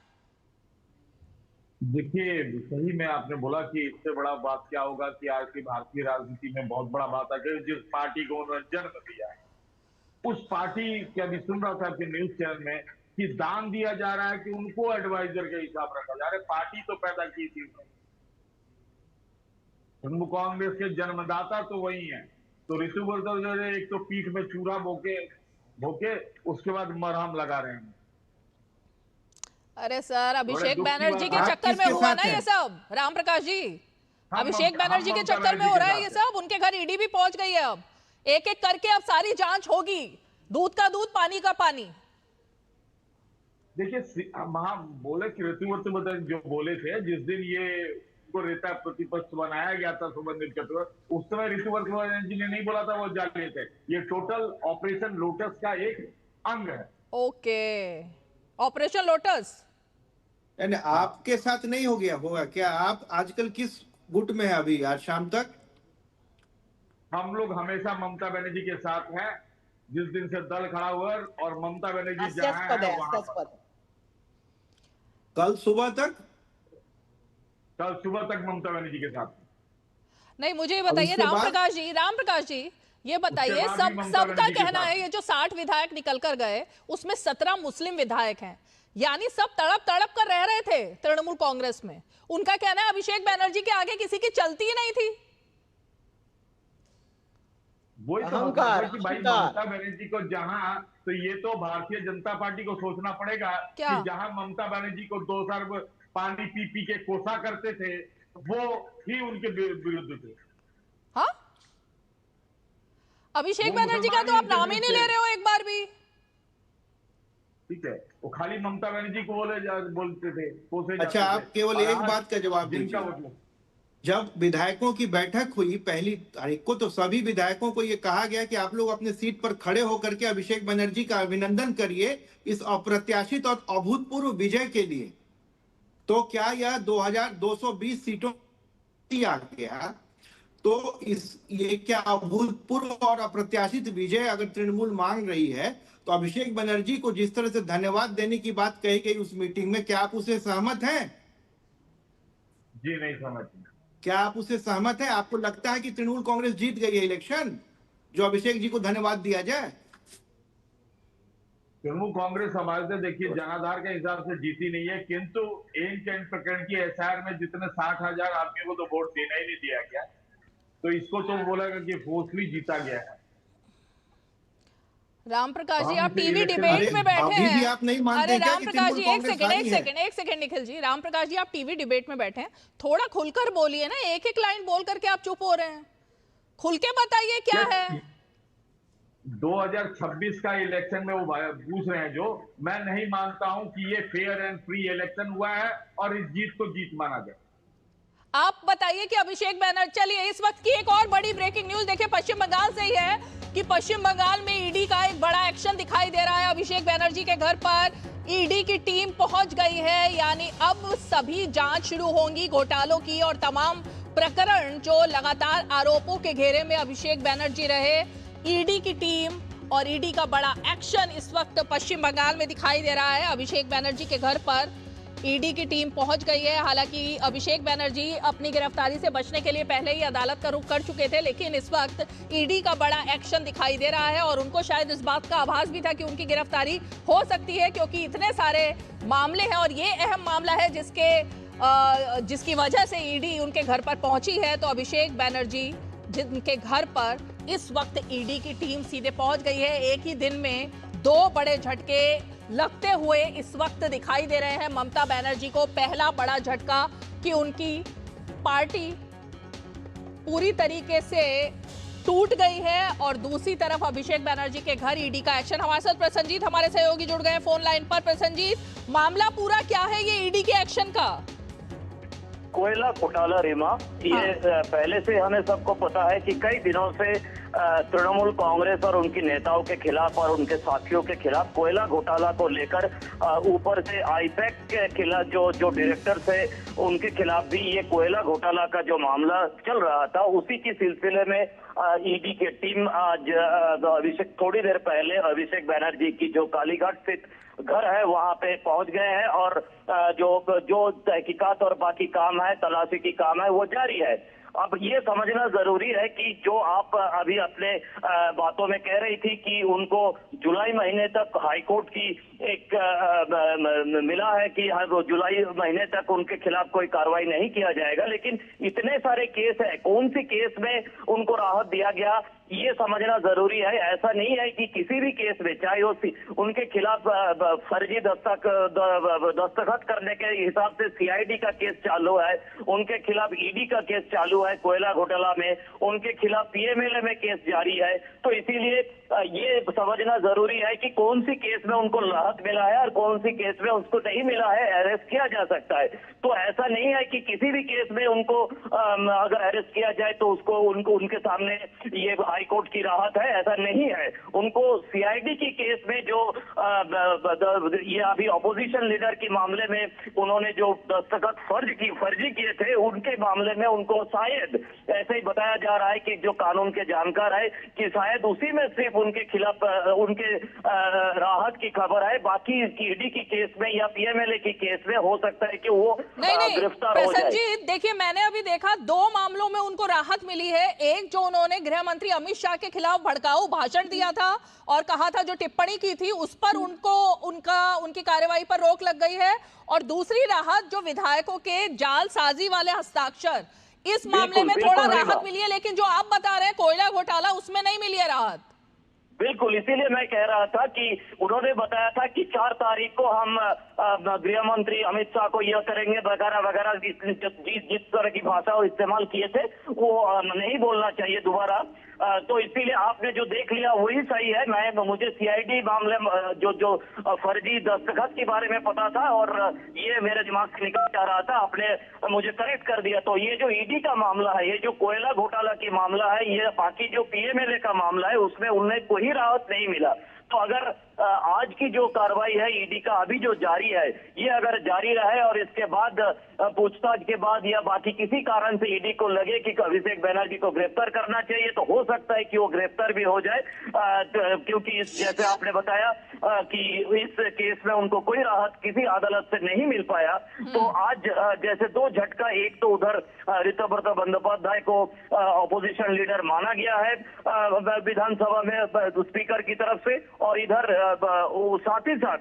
S6: देखिए, सही में आपने बोला कि इससे बड़ा बात क्या होगा कि आज की भारतीय राजनीति में बहुत बड़ा बात है कि जिस पार्टी को उन्होंने जन्म दिया है, उस पार्टी के अभी सुन रहा था कि न्यूज चैनल में कि दान दिया जा रहा है कि उनको एडवाइजर के हिसाब रखा जा रहा है। पार्टी तो पैदा की थी तृणमूल कांग्रेस के जन्मदाता तो वही है, तो ऋतुव्रत एक तो पीठ में चूरा भोके उसके बाद मरहम लगा रहे हैं।
S1: अरे सर, अभिषेक बनर्जी के चक्कर में हुआ ना ये सब, राम प्रकाश जी, अभिषेक बनर्जी के चक्कर में हो रहा है ये सब। उनके घर ईडी भी पहुंच गई है, अब एक एक करके अब सारी जांच होगी, दूध का दूध पानी का पानी।
S6: देखिए, बोले कि ऋतुव्रत जो बोले थे जिस दिन ये को रेता प्रतिपक्ष बनाया गया था सुबंधित चतुर, उस समय ऋतुव्रत जी ने नहीं बोला था वो जाली थे। ये टोटल ऑपरेशन लोटस का एक अंग है।
S1: ओके, ऑपरेशन लोटस
S11: आपके साथ नहीं हो गया होगा क्या? आप आजकल किस गुट में है अभी आज शाम तक?
S6: हम लोग हमेशा ममता बनर्जी के साथ हैं, जिस दिन से दल खड़ा हुआ और ममता बनर्जी जहां है वहां।
S11: कल सुबह तक
S15: कल सुबह तक ममता बनर्जी के साथ।
S1: नहीं, मुझे ये बताइए राम प्रकाश जी ये बताइए, सबका कहना है ये जो 60 विधायक निकल कर गए उसमें 17 मुस्लिम विधायक हैं, यानी सब तड़प तड़प कर रह रहे थे तृणमूल कांग्रेस में। उनका कहना है अभिषेक बनर्जी के आगे किसी की चलती ही नहीं थी।
S15: वही तो कि भाई ममता बनर्जी को जहां, तो ये तो भारतीय जनता पार्टी को सोचना पड़ेगा कि जहां ममता बनर्जी को 2 साल पानी पी पी के कोसा करते थे वो ही उनके विरुद्ध थे।
S1: हाँ, अभिषेक बनर्जी का तो आप नाम ही नहीं ले रहे हो एक बार भी।
S15: ठीक है, वो खाली ममता बनर्जी को बोलते थे।
S11: अच्छा, आप केवल एक बात का जवाब दीजिए। जब विधायकों की बैठक हुई पहली तारीख को तो सभी विधायकों को यह कहा गया कि आप लोग अपने सीट पर खड़े होकर के अभिषेक बनर्जी का अभिनंदन करिए इस अप्रत्याशित और अभूतपूर्व विजय के लिए। तो क्या यह 2220 सीटों आ गया तो ये क्या अभूतपूर्व और अप्रत्याशित विजय अगर तृणमूल मांग रही है तो अभिषेक बनर्जी को जिस तरह से धन्यवाद देने की बात कही गई उस मीटिंग में, क्या आप उसे सहमत हैं?
S15: जी नहीं समझ।
S11: क्या आप उससे सहमत हैं? आपको लगता है कि तृणमूल कांग्रेस जीत गई है इलेक्शन, जो अभिषेक जी को धन्यवाद दिया जाए?
S15: तृणमूल कांग्रेस हमारे से देखिए जनाधार के हिसाब से जीती नहीं है, किंतु एंड प्रकरण की एसआर में जितने 60,000 आदमियों को तो वोट देना ही नहीं दिया गया, तो इसको तो बोलेगा कि फोर्सली जीता गया है।
S1: राम प्रकाश जी, आप टीवी डिबेट में बैठे हैं।
S11: आप नहीं मानते?
S1: अरे राम प्रकाश जी, एक सेकंड निखिल जी, राम प्रकाश जी आप टीवी डिबेट में बैठे हैं, थोड़ा खुलकर बोलिए ना। एक एक लाइन बोल करके आप चुप हो रहे हैं, खुल के बताइए क्या है।
S15: 2026 का इलेक्शन में वो पूछ रहे हैं, जो मैं नहीं मानता हूं कि ये फेयर एंड फ्री इलेक्शन हुआ है और इस जीत को जीत माना जाए।
S1: आप बताइए कि अभिषेक बनर्जी, चलिए इस वक्त की एक और बड़ी ब्रेकिंग न्यूज देखिए पश्चिम बंगाल से ही है कि पश्चिम बंगाल में ईडी का एक बड़ा एक्शन दिखाई दे रहा है। अभिषेक बनर्जी के घर पर ईडी की टीम पहुंच गई है, यानी अब सभी जांच शुरू होंगी घोटालों की और तमाम प्रकरण जो लगातार आरोपों के घेरे में अभिषेक बनर्जी रहे। ईडी की टीम और ईडी का बड़ा एक्शन इस वक्त पश्चिम बंगाल में दिखाई दे रहा है। अभिषेक बनर्जी के घर पर ईडी की टीम पहुंच गई है। हालांकि अभिषेक बनर्जी अपनी गिरफ्तारी से बचने के लिए पहले ही अदालत का रुख कर चुके थे, लेकिन इस वक्त ईडी का बड़ा एक्शन दिखाई दे रहा है और उनको शायद इस बात का आभास भी था कि उनकी गिरफ्तारी हो सकती है, क्योंकि इतने सारे मामले हैं और ये अहम मामला है जिसकी वजह से ईडी उनके घर पर पहुंची है। तो अभिषेक बनर्जी जिनके घर पर इस वक्त ईडी की टीम सीधे पहुंच गई है। एक ही दिन में 2 बड़े झटके लगते हुए इस वक्त दिखाई दे रहे हैं ममता बनर्जी को। पहला बड़ा झटका कि उनकी पार्टी पूरी तरीके से टूट गई है और दूसरी तरफ अभिषेक बनर्जी के घर ईडी का एक्शन। हमारे साथ प्रसन्नजीत हमारे सहयोगी जुड़ गए फोन लाइन पर। प्रसन्नजीत, मामला पूरा क्या है ये ईडी के एक्शन का?
S16: कोयला घोटाला रीमा, ये पहले से हमें सबको पता है कि कई दिनों से तृणमूल कांग्रेस और उनकी नेताओं के खिलाफ और उनके साथियों के खिलाफ कोयला घोटाला को लेकर ऊपर से आईपैक के खिलाफ जो डायरेक्टर थे उनके खिलाफ भी ये कोयला घोटाला का जो मामला चल रहा था, उसी के सिलसिले में ईडी की टीम आज अभिषेक थोड़ी देर पहले अभिषेक बनर्जी की जो कालीघाट स्थित घर है वहां पे पहुंच गए हैं और जो तहकीकात और बाकी काम है, तलाशी की काम है, वो जारी है। अब ये समझना जरूरी है कि जो आप अभी अपने बातों में कह रही थी कि उनको जुलाई महीने तक हाईकोर्ट की एक मिला है कि जुलाई महीने तक उनके खिलाफ कोई कार्रवाई नहीं किया जाएगा, लेकिन इतने सारे केस है, कौन सी केस में उनको राहत दिया गया ये समझना जरूरी है। ऐसा नहीं है कि किसी भी केस में, चाहे वो उनके खिलाफ फर्जी दस्तखत करने के हिसाब से सीआईडी का केस चालू है, उनके खिलाफ ईडी का केस चालू है कोयला घोटाला में, उनके खिलाफ पीएमएलए में केस जारी है। तो इसीलिए ये समझना जरूरी है कि कौन सी केस में उनको राहत मिला है और कौन सी केस में उसको नहीं मिला है, अरेस्ट किया जा सकता है। तो ऐसा नहीं है कि किसी भी केस में उनको अगर अरेस्ट किया जाए तो उनके सामने ये हाईकोर्ट की राहत है, ऐसा नहीं है। उनको सीआईडी की केस में जो ये अभी ऑपोजिशन लीडर के मामले में उन्होंने जो दस्तखत फर्जी किए थे, उनके मामले में उनको शायद ऐसे ही बताया जा रहा है कि जो कानून के जानकार है कि शायद उसी में सिर्फ उनके खिलाफ उनके राहत की खबर है। बाकी ईडी की केस में या पीएमएलए की केस में हो सकता है कि वो गिरफ्तार हो जाए।
S1: जी देखिए, मैंने अभी देखा 2 मामलों में उनको राहत मिली है। एक जो उन्होंने गृह मंत्री अमित शाह के खिलाफ भड़काऊ भाषण दिया था और कहा था, जो टिप्पणी की थी उस पर उनकी कार्रवाई पर रोक लग गई है, और दूसरी राहत जो विधायकों के जालसाजी वाले हस्ताक्षर, इस मामले में थोड़ा राहत मिली है। लेकिन जो आप बता रहे हैं कोयला घोटाला, उसमें नहीं मिली है राहत।
S16: बिल्कुल, इसीलिए मैं कह रहा था कि उन्होंने बताया था कि 4 तारीख को हम गृह मंत्री अमित शाह को यह करेंगे वगैरह वगैरह, जिस तरह की भाषा इस्तेमाल किए थे वो नहीं बोलना चाहिए दोबारा। तो इसीलिए आपने जो देख लिया वही सही है। मुझे सीआईडी मामले जो फर्जी दस्तखत के बारे में पता था और ये मेरे दिमाग से निकल जा रहा था, आपने मुझे करेक्ट कर दिया। तो ये जो ईडी का मामला है, ये जो कोयला घोटाला की मामला है, ये बाकी जो पीएमएलए का मामला है, उसमें उन्हें कोई राहत नहीं मिला। तो अगर आज की जो कार्रवाई है ईडी का अभी जो जारी है, ये अगर जारी रहे और इसके बाद पूछताछ के बाद या बाकी किसी कारण से ईडी को लगे कि अभिषेक बनर्जी को गिरफ्तार करना चाहिए, तो हो सकता है कि वो गिरफ्तार भी हो जाए। क्योंकि जैसे आपने बताया कि इस केस में उनको कोई राहत किसी अदालत से नहीं मिल पाया, तो आज जैसे 2 झटका, एक तो उधर ऋतुव्रत बंदोपाध्याय को ऑपोजिशन लीडर माना गया है विधानसभा में स्पीकर की तरफ से, और इधर साथ ही साथ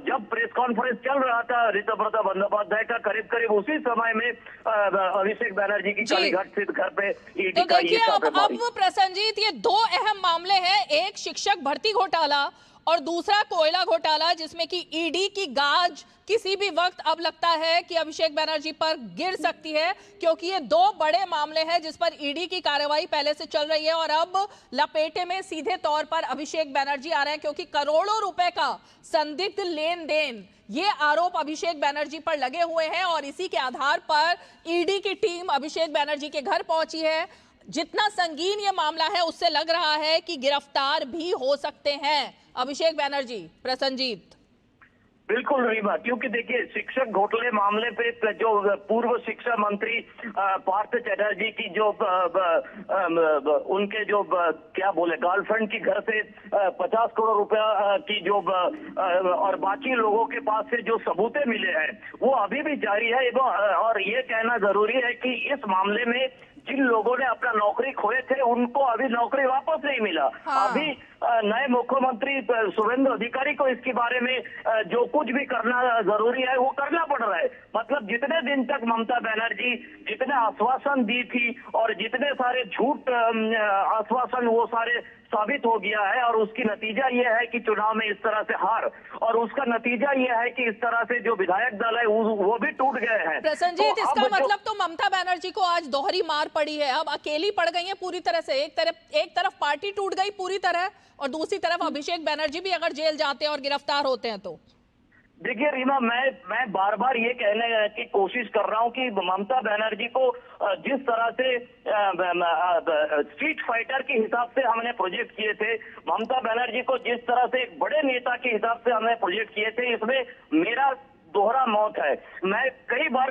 S16: जब प्रेस कॉन्फ्रेंस चल रहा था ऋतुव्रत बंदोपाध्याय का, करीब करीब उसी समय में अभिषेक बनर्जी की कालीघाट स्थित घर पे ईडी का ये
S1: अब प्रसन्नजीत, ये 2 अहम मामले हैं, एक शिक्षक भर्ती घोटाला और दूसरा कोयला घोटाला, जिसमें कि ईडी की गाज किसी भी वक्त अब लगता है कि अभिषेक बनर्जी पर गिर सकती है, क्योंकि ये 2 बड़े मामले हैं जिस पर ईडी की कार्रवाई पहले से चल रही है और अब लपेटे में सीधे तौर पर अभिषेक बनर्जी आ रहे हैं, क्योंकि करोड़ों रुपए का संदिग्ध लेन देन, ये आरोप अभिषेक बनर्जी पर लगे हुए हैं और इसी के आधार पर ईडी की टीम अभिषेक बनर्जी के घर पहुंची है। जितना संगीन ये मामला है, उससे लग रहा है कि गिरफ्तार भी हो सकते हैं अभिषेक बनर्जी। प्रसन्नजीत,
S16: बिल्कुल रीमा, क्योंकि देखिए शिक्षक घोटाले मामले पे जो पूर्व शिक्षा मंत्री पार्थ चटर्जी की जो उनके जो क्या बोले गर्लफ्रेंड की घर से 50 करोड़ रुपया की जो और बाकी लोगों के पास से जो सबूतें मिले हैं वो अभी भी जारी है। और ये कहना जरूरी है कि इस मामले में जिन लोगों ने अपना नौकरी खोए थे उनको अभी नौकरी वापस नहीं मिला। अभी नए मुख्यमंत्री शुभेंदु अधिकारी को इसके बारे में जो कुछ भी करना जरूरी है वो करना पड़ रहा है। मतलब जितने दिन तक ममता बनर्जी जितने आश्वासन दी थी और जितने सारे झूठ आश्वासन, वो सारे साबित हो गया है और उसकी नतीजा ये है कि चुनाव में इस तरह से हार, और उसका नतीजा ये है कि इस तरह से जो विधायक दल है वो भी टूट गए हैं।
S1: प्रसन्नजीत, तो इसका मतलब तो ममता बनर्जी को आज दोहरी मार पड़ी है, अब अकेली पड़ गई है पूरी तरह से। एक तरफ पार्टी टूट गई पूरी तरह और दूसरी तरफ अभिषेक बनर्जी भी अगर जेल जाते हैं और गिरफ्तार होते हैं तो।
S16: देखिए रीमा, मैं बार बार ये कहने की कोशिश कर रहा हूँ कि ममता बनर्जी को जिस तरह से स्ट्रीट फाइटर के हिसाब से हमने प्रोजेक्ट किए थे, ममता बनर्जी को जिस तरह से एक बड़े नेता के हिसाब से हमने प्रोजेक्ट किए थे, इसमें मेरा दोहरा मौत है। मैं कई बार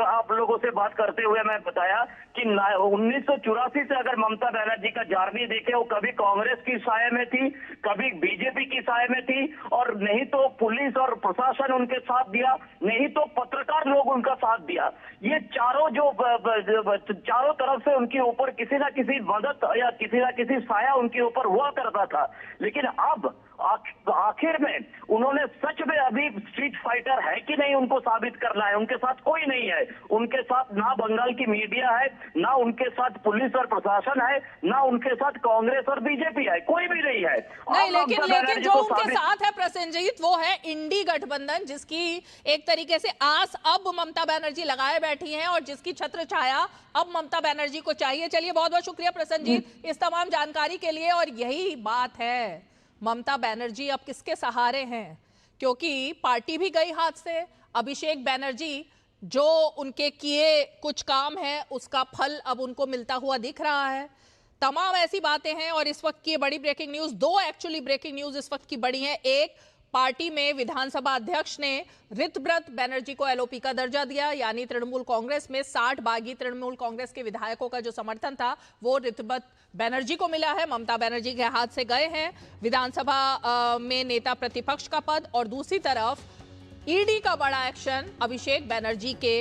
S16: आप लोगों से बात करते हुए मैं बताया कि 1984 से अगर ममता बनर्जी का जर्नी देखे, वो कभी कांग्रेस की साये में थी, कभी बीजेपी की साये में थी, और नहीं तो पुलिस और प्रशासन उनके साथ दिया, नहीं तो पत्रकार लोग उनका साथ दिया। ये चारों चारों तरफ से उनके ऊपर किसी ना किसी मदद या किसी ना किसी साया उनके ऊपर हुआ करता था। लेकिन अब आखिर में उन्होंने सच में अभी स्ट्रीट फाइटर है कि नहीं उनको साबित करना है। उनके साथ कोई नहीं है, उनके साथ ना बंगाल की मीडिया है, ना उनके साथ पुलिस और प्रशासन है, ना उनके साथ कांग्रेस और बीजेपी है, कोई भी नहीं है।
S1: नहीं, लेकिन जो उनके साथ है प्रसेनजीत, वो है इंडी गठबंधन, जिसकी एक तरीके से आस अब ममता बनर्जी लगाए बैठी हैं और जिसकी छत्र छाया अब ममता बनर्जी को चाहिए। चलिए, बहुत बहुत शुक्रिया प्रसेनजीत इस तमाम जानकारी के लिए। और यही बात है, ममता बनर्जी अब किसके सहारे हैं, क्योंकि पार्टी भी गई हाथ से। अभिषेक बनर्जी जो उनके किए कुछ काम है उसका फल अब उनको मिलता हुआ दिख रहा है। तमाम ऐसी बातें हैं और इस वक्त की बड़ी breaking news, 2 actually breaking news इस वक्त की बड़ी हैं। एक, पार्टी में विधानसभा अध्यक्ष ने ऋतव्रत बनर्जी को एलओपी का दर्जा दिया, यानी तृणमूल कांग्रेस में 60 बागी तृणमूल कांग्रेस के विधायकों का जो समर्थन था वो ऋतव्रत बनर्जी को मिला है। ममता बनर्जी के हाथ से गए हैं विधानसभा में नेता प्रतिपक्ष का पद। और दूसरी तरफ ईडी का बड़ा एक्शन, अभिषेक बनर्जी के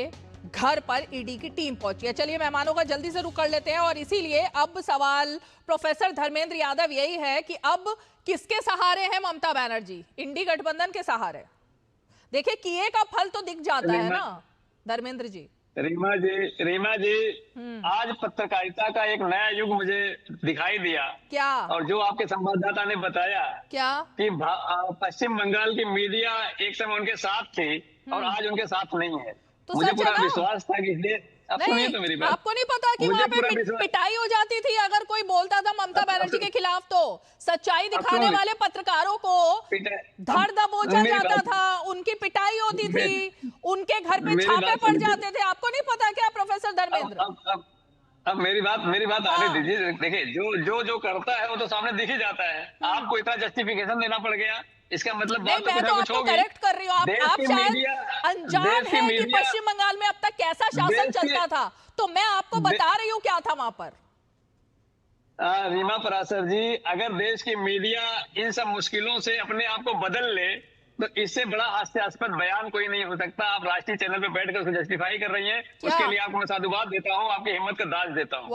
S1: घर पर ईडी की टीम पहुंची है। चलिए मेहमानों का जल्दी से रुख कर लेते हैं और इसीलिए अब सवाल प्रोफेसर धर्मेंद्र यादव यही है कि अब किसके सहारे हैं ममता बनर्जी? इंडी गठबंधन के सहारे। देखिए किए का फल तो दिख जाता है ना धर्मेंद्र जी।
S12: रीमा जी आज पत्रकारिता का एक नया युग मुझे दिखाई दिया।
S1: क्या?
S12: और जो आपके संवाददाता ने बताया
S1: क्या
S12: कि पश्चिम बंगाल की मीडिया एक समय उनके साथ थी और आज उनके साथ नहीं है।
S1: तो
S12: मुझे पूरा विश्वास था कि अब सुनिए तो मेरी बात।
S1: आपको नहीं पता कि वहाँ पे पिटाई हो जाती थी अगर कोई बोलता था ममता बनर्जी के खिलाफ? तो सच्चाई दिखाने वाले पत्रकारों को धर दबोचा जाता था, उनकी पिटाई होती थी, उनके घर पे छापे पड़ जाते थे। आपको नहीं पता क्या प्रोफेसर धर्मेंद्र?
S12: अब मेरी बात आने दीजिए। देखिए जो करता है वो तो सामने दिख ही जाता है। आपको इतना जस्टिफिकेशन देना पड़ गया, इसका मतलब
S1: नहीं, मैं तो आपको करेक्ट कर रही हूँ। आप शायद अनजान हैं कि पश्चिम बंगाल में अब तक कैसा शासन चलता था, तो मैं आपको बता रही हूँ क्या था वहां पर।
S12: रीमा पराशर जी, अगर देश की मीडिया इन सब मुश्किलों से अपने आप को बदल ले तो इससे बड़ा हास्यास्पद बयान कोई नहीं हो सकता। आप राष्ट्रीय चैनल पे बैठकर उसको जस्टिफाई कर रही हैं, उसके लिए आपको मैं साधुवाद देता हूँ, आपकी हिम्मत का दाज देता हूँ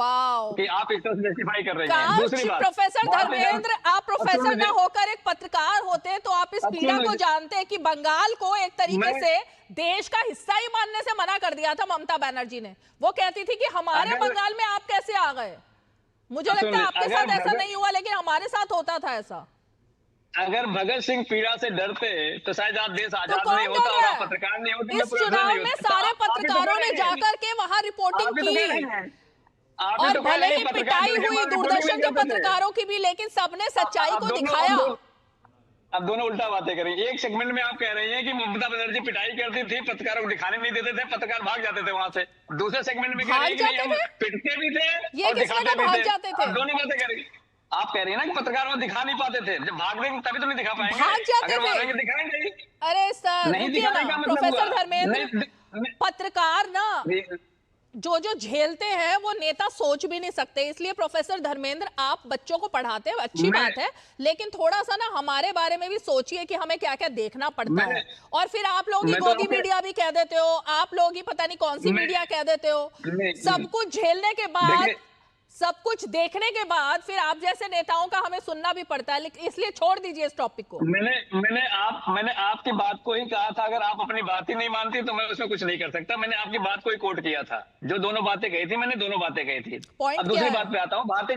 S12: कि आप इस तरह से जस्टिफाई कर रही हैं। दूसरी बात,
S1: प्रोफेसर धर्मेंद्र, आप प्रोफेसर ना होकर एक पत्रकार होते तो आप इस पीड़ा को जानते हैं कि बंगाल को एक तरीके से देश का हिस्सा ही मानने से मना कर दिया था ममता बनर्जी ने। वो कहती थी कि हमारे बंगाल में आप कैसे आ गए। मुझे लगता है आपके साथ ऐसा नहीं हुआ, लेकिन हमारे साथ होता था ऐसा।
S12: अगर भगत सिंह पीड़ा से डरते तो शायद आज देश आजाद नहीं होता और आप पत्रकार नहीं होते।
S1: इस चुनाव में सारे पत्रकारों ने जाकर के वहां रिपोर्टिंग की और भले ही पिटाई हुई दूरदर्शन के पत्रकारों की भी, लेकिन सबने सच्चाई को दिखाया।
S12: अब दोनों उल्टा बातें करें। एक सेगमेंट में आप कह रही हैं कि ममता बनर्जी पिटाई करती थी, पत्रकारों को दिखाने नहीं देते थे, पत्रकार भाग जाते थे वहां से। दूसरे सेगमेंट में कह रही है कि हम पिटते भी थे और दिखाते भी थे। दोनों बातें करेंगे। आप कह रही है ना कि पत्रकार वो दिखा नहीं पाते थे, जब भाग देंगे तभी तो नहीं दिखा पाएंगे।
S1: भाग जाते
S12: अगर भागेंगे दिखाएंगे।
S1: अरे सर
S12: नहीं दिखाने का मतलब
S1: प्रोफेसर धर्मेंद्र, पत्रकार ना जो झेलते हैं वो नेता सोच भी नहीं सकते। इसलिए प्रोफेसर धर्मेंद्र, आप बच्चों को पढ़ाते हैं, अच्छी बात है, लेकिन थोड़ा सा ना हमारे बारे में भी सोचिए कि हमें क्या क्या देखना पड़ता है। और फिर आप लोग ही गोदी मीडिया भी कह देते हो, आप लोग ही पता नहीं कौन सी मीडिया कह देते हो। सब कुछ झेलने के बाद, सब कुछ देखने के बाद फिर आप जैसे नेताओं का हमें सुनना भी पड़ता है, इसलिए छोड़ दीजिए इस टॉपिक को।
S12: मैंने आपकी बात को ही कहा था। अगर आप अपनी बात ही नहीं मानती तो मैं उसमें कुछ नहीं कर सकता। मैंने आपकी बात को ही कोट किया था। जो दोनों बातें कही थी, मैंने दोनों बातें कही थी। अब दूसरी बात पे आता हूँ। भारतीय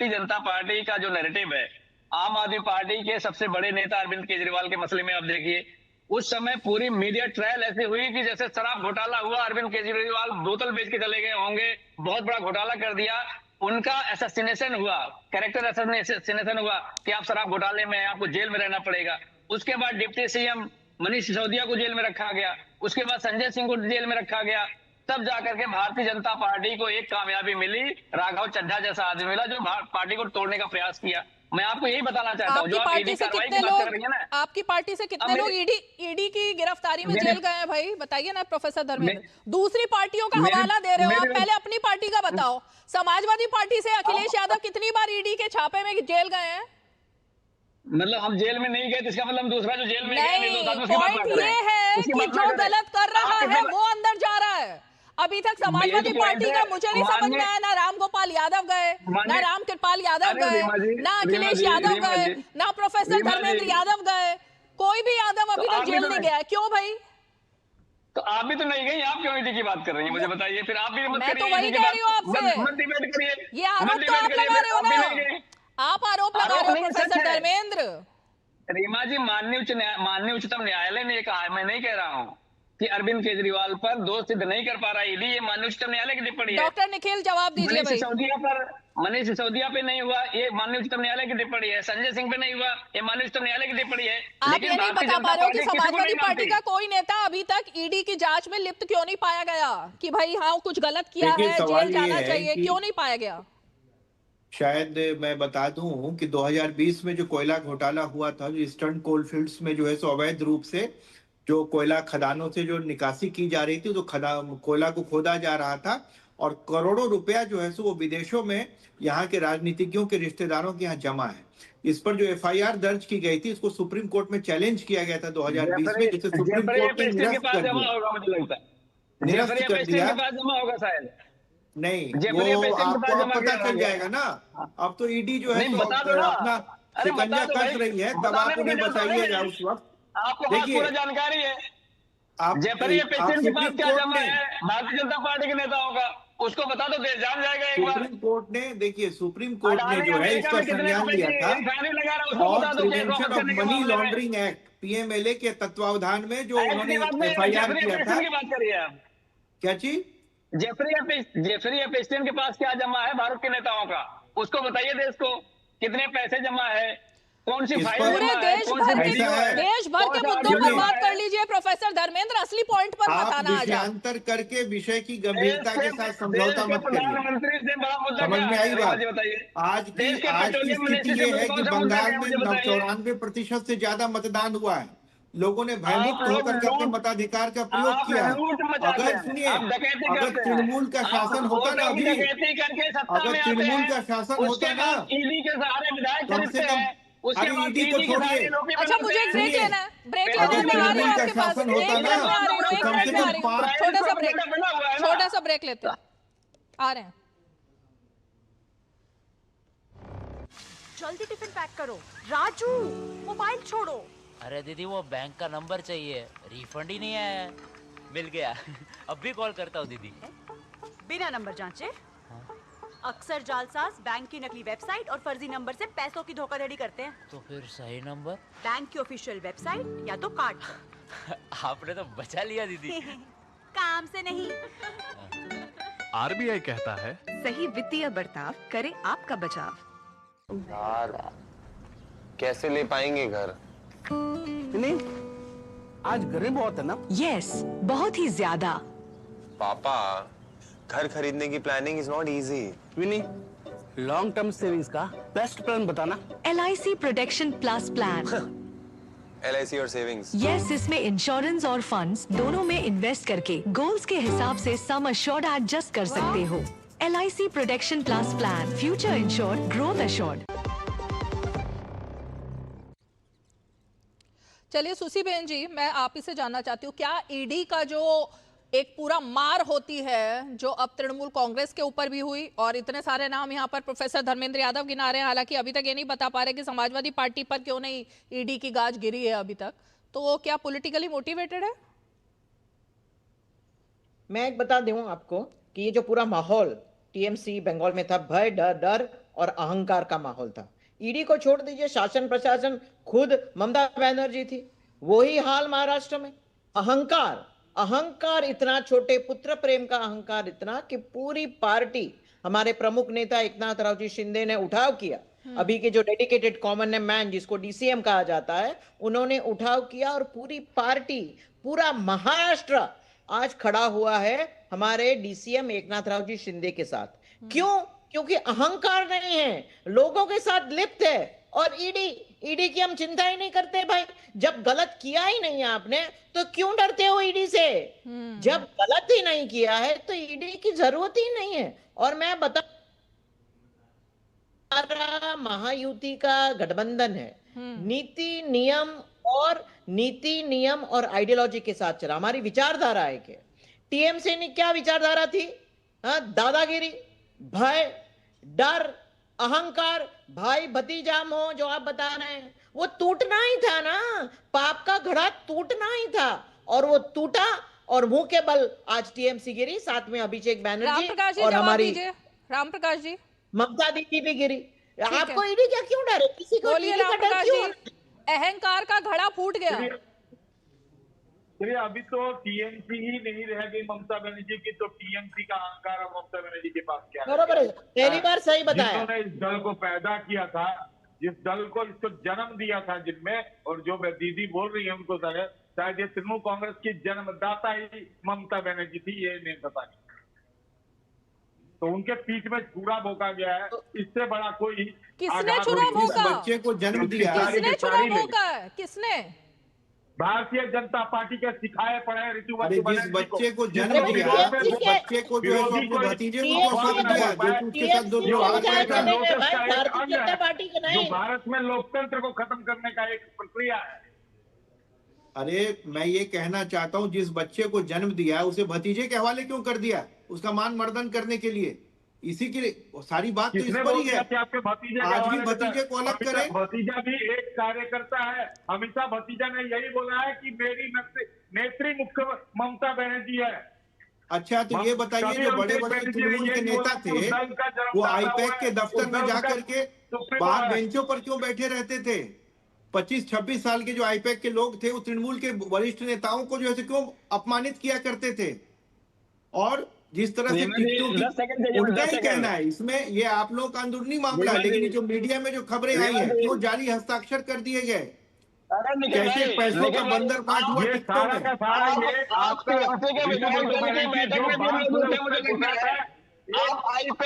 S12: जनता पार्टी का जो नैरेटिव है, आम आदमी पार्टी के सबसे बड़े नेता अरविंद केजरीवाल के मसले में आप देखिए, उस समय पूरी मीडिया ट्रायल ऐसी हुई कि जैसे शराब घोटाला हुआ, अरविंद केजरीवाल बोतल बेच के चले गए होंगे, बहुत बड़ा घोटाला कर दिया, उनका असैसिनेशन हुआ, कैरेक्टर असैसिनेशन हुआ कि आप शराब घोटाले में, आपको जेल में रहना पड़ेगा। उसके बाद डिप्टी सीएम मनीष सिसोदिया को जेल में रखा गया, उसके बाद संजय सिंह को जेल में रखा गया। तब जाकर के भारतीय जनता पार्टी को एक कामयाबी मिली, राघव चड्ढा जैसा आदमी मिला जो पार्टी को तोड़ने का प्रयास किया। मैं आपको यही बताना चाहता हूँ। जो आप ईडी कार्रवाई की बात कर रही हैं ना,
S1: आपकी पार्टी से कितने लोग ईडी की गिरफ्तारी में जेल गए हैं भाई, बताइए ना प्रोफेसर धर्मेंद्र। दूसरी पार्टियों का हवाला दे रहे हो आप, पहले अपनी पार्टी का बताओ। समाजवादी पार्टी से अखिलेश यादव कितनी बार ईडी के छापे में जेल गए हैं?
S12: मतलब हम जेल में नहीं गए, इसका मतलब दूसरा जो जेल में गया,
S1: पॉइंट ये है कि जो गलत कर रहा है वो अंदर जा रहा है। अभी तक समाजवादी पार्टी का मुझे नहीं समझ में आया, ना राम गोपाल यादव गए, ना राम कृपाल यादव गए, ना अखिलेश यादव गए, ना प्रोफेसर धर्मेंद्र यादव गए, कोई भी यादव अभी तक जेल नहीं गया। क्यों भाई?
S12: तो आप भी तो नहीं गई, आप क्यों ईडी की बात कर रही हैं? मुझे बताइए। फिर आप भी मत करिए।
S1: मैं तो वही कह रही हूँ आपसे,
S12: मत डिबेट करिए।
S1: ये आरोप तो आप लगा रहे हो ना, आप आरोप लगा रहे हो प्रोफेसर धर्मेंद्र।
S12: रीमा जी, माननीय उच्चतम न्यायालय ने कहा है, मैं नहीं कह रहा हूँ कि अरविंद केजरीवाल पर दोष सिद्ध नहीं कर पा रहा ईडी। ये माननीय उच्चतम न्यायालय की टिप्पणी है।
S1: डॉक्टर निखिल जवाब दीजिए भाई।
S12: मनीष सिसोदिया पे नहीं हुआ, ये माननीय उच्चतम न्यायालय की टिप्पणी है। संजय सिंह पे नहीं हुआ, ये माननीय उच्चतम न्यायालय की टिप्पणी है।
S1: आप ये नहीं बता पा रहे हो कि समाजवादी पार्टी का कोई नेता अभी तक ईडी की जांच में लिप्त क्यों नहीं पाया गया कि भाई हाँ कुछ गलत किया है, जेल जाना चाहिए, क्यों नहीं पाया गया?
S11: शायद मैं बता दूं कि 2020 में जो कोयला घोटाला हुआ था, जो ईस्टर्न कोलफील्ड्स में जो है सो अवैध रूप से जो कोयला खदानों से जो निकासी की जा रही थी, तो कोयला को खोदा जा रहा था और करोड़ों रुपया जो है सो वो विदेशों में यहाँ के राजनीतिज्ञों के रिश्तेदारों के यहाँ जमा है। इस पर जो एफआईआर दर्ज की गई थी, इसको सुप्रीम कोर्ट में चैलेंज किया गया था 2020 में, जिसे सुप्रीम कोर्ट ने निरस्त कर दिया। निरस्त कर दिया
S12: जमा होगा शायद।
S11: नहीं, वो आपको अब पता चल जाएगा ना। अब तो ईडी जो है तो अपना शिकंजा कस रही है, तब आप उन्हें बताइएगा उस वक्त।
S12: आपको पूरा जानकारी है। जेफरी पेशेंट के पास क्या जमा है भारतीय जनता पार्टी के नेताओं का, उसको बता दो, देश जान जाएगा एक बार।
S11: सुप्रीम कोर्ट ने, देखिए सुप्रीम कोर्ट ने जो है इसका संज्ञान लिया था और prevention of money laundering act PMLA के तत्वावधान में जो उन्होंने एफआईआर किया था। क्या चीज?
S12: जेफरी एपस्टीन के पास क्या जमा है भारत के नेताओं का, उसको बताइए देश को, कितने पैसे जमा है, कौन सी फाइल
S1: पूरे देश भर के मुद्दों पर बात कर लीजिए प्रोफेसर धर्मेंद्र, असली पॉइंट पर बताना आ जाए।
S11: अंतर करके विषय की गंभीरता के साथ समझौता मत करिए। समझ में आई बात? आज की स्थिति ये है कि बंगाल में 94% से ज्यादा मतदान हुआ है। लोगों ने भयमुक्त होकर के अपने मताधिकार का प्रयोग किया है। अगर सुनिए, अगर तृणमूल का शासन होता ना, अभी अगर तृणमूल का शासन होता ना, कम से कम, अरे ईडी को छोड़िए,
S1: अच्छा मुझे एक ब्रेक लेना है, ब्रेक
S11: अगर तृणमूल का शासन होता ना तो कम से कम 5
S1: छोटा सा ब्रेक लेते हैं, आ रहे हैं।
S17: जल्दी टिफिन पैक करो। राजू मोबाइल छोड़ो।
S18: अरे दीदी वो बैंक का नंबर चाहिए, रिफंड ही नहीं आया। मिल गया। अब भी कॉल करता हूँ दीदी।
S17: बिना नंबर जांचे? अक्सर जालसाज बैंक की नकली वेबसाइट और फर्जी नंबर से पैसों की धोखाधड़ी करते हैं।
S18: तो फिर सही नंबर?
S17: बैंक की ऑफिशियल वेबसाइट या तो कार्ड पर।
S18: आपने तो बचा लिया दीदी।
S17: काम से नहीं।
S19: आरबीआई कहता है,
S17: सही वित्तीय बर्ताव करे आपका बचाव।
S20: यार कैसे ले पाएंगे घर?
S21: नहीं, आज गर्मी बहुत है ना?
S17: यस, बहुत ही ज्यादा।
S20: पापा, घर खरीदने की planning is not easy.
S21: Vini, long term savings का बेस्ट प्लान बताना।
S17: LIC protection plus plan.
S20: LIC और सेविंग्स?
S17: यस, इसमें इंश्योरेंस और फंड्स दोनों में इन्वेस्ट करके गोल्स के हिसाब से सम अश्योर्ड एडजस्ट कर सकते हो। LIC protection plus plan, future insured, growth assured.
S1: चलिए सुसी बहन जी, मैं आप ही से जानना चाहती हूँ, क्या ईडी का जो एक पूरा मार होती है जो अब तृणमूल कांग्रेस के ऊपर भी हुई, और इतने सारे नाम यहाँ पर प्रोफेसर धर्मेंद्र यादव गिना रहे हैं, हालांकि अभी तक ये नहीं बता पा रहे कि समाजवादी पार्टी पर क्यों नहीं ईडी की गाज गिरी है अभी तक, तो वो क्या पॉलिटिकली मोटिवेटेड है?
S13: मैं एक बता दूं आपको कि ये जो पूरा माहौल टीएमसी बंगाल में था, भय, डर और अहंकार का माहौल था। ईडी को छोड़ दीजिए, शासन प्रशासन खुद ममता बनर्जी थी, वही हाल महाराष्ट्र में। अहंकार इतना, छोटे पुत्र प्रेम का अहंकार इतना कि पूरी पार्टी, हमारे प्रमुख नेता एकनाथ रावजी शिंदे ने उठाव किया। अभी के जो डेडिकेटेड कॉमन मैन जिसको डीसीएम कहा जाता है, उन्होंने उठाव किया और पूरी पार्टी, पूरा महाराष्ट्र आज खड़ा हुआ है हमारे डीसीएम एकनाथ रावजी शिंदे के साथ। क्यों? क्योंकि अहंकार नहीं है, लोगों के साथ लिप्त है। और ईडी की हम चिंता ही नहीं करते भाई। जब गलत किया ही नहीं आपने तो क्यों डरते हो ईडी से? जब गलत ही नहीं किया है तो ईडी की जरूरत ही नहीं है। और मैं बता, महायुति का गठबंधन है, नीति नियम और आइडियोलॉजी के साथ चला। हमारी विचारधारा है कि टीएमसी ने क्या विचारधारा थी? दादागिरी, भय, डर, अहंकार, भाई भतीजा मोह जो आप बता रहे हैं, वो टूटना ही था ना। पाप का घड़ा टूटना ही था और वो टूटा और मुंह के बल आज टीएमसी गिरी, साथ में अभिषेक बैनर्जी और हमारी
S1: रामप्रकाश जी,
S13: ममता दीदी भी गिरी। आपको ईडी क्या क्यों डर है? किसी को ईडी का डर क्यों?
S1: अहंकार का घड़ा फूट गया।
S15: चलिए, अभी तो टीएमसी ही नहीं रह गई ममता बनर्जी की, तो टीएमसी का अहंकार अब ममता बनर्जी के पास क्या?
S13: बराबर है, पहली बार सही बताया।
S15: जिन्होंने इस दल को पैदा किया था, जिस दल को इसको जन्म दिया था जिनमें, और जो दीदी बोल रही है उनको शायद ये तृणमूल कांग्रेस की जन्मदाता ही ममता बनर्जी थी, ये नहीं पता नहीं। तो उनके पीठ में छुरा भोंका गया है। इससे बड़ा कोई
S1: किसने छुरा भोंका?
S11: बच्चे को जन्म दिया,
S1: किसने छुरा भोंका है? किसने?
S15: भारतीय जनता पार्टी के सिखाए पढ़े ऋतुवंत
S11: जिस बच्चे को जन्म दिया, उस बच्चे को जो है अपने भतीजे को सौंप दिया, जो उसके साथ दुर्व्यवहार कर रहा है।
S15: जो भारत में लोकतंत्र को खत्म करने का एक प्रक्रिया है।
S11: अरे मैं ये कहना चाहता हूँ, जिस बच्चे को जन्म दिया उसे भतीजे के हवाले क्यों कर दिया? उसका मान मर्दन करने के लिए। इसी के लिए सारी बात तो इस पर ही है। आज भी भतीजे को अलग करें।
S15: भतीजा भी एक कार्यकर्ता है। हमेशा भतीजा ने यही बोला है कि मेरी नेत्री मुख्य ममता बनर्जी है।
S11: अच्छा, तो ये बताइए, जो बड़े बड़े तृणमूल के नेता थे वो आईपैक के दफ्तर में जाकर के बाहर बेंचों पर क्यों बैठे रहते थे? 25-26 साल के जो आईपैक के लोग थे वो तृणमूल के वरिष्ठ नेताओं को जो है क्यों अपमानित किया करते थे? और जिस तरह से उनका ही कहना है, इसमें ये आप लोगों का अंदरूनी मामला है, लेकिन जो मीडिया में जो खबरें आई हैं वो जाली हस्ताक्षर कर दिए गए। कैसे पैसों का बंदर बांट हुआ टिकटों में।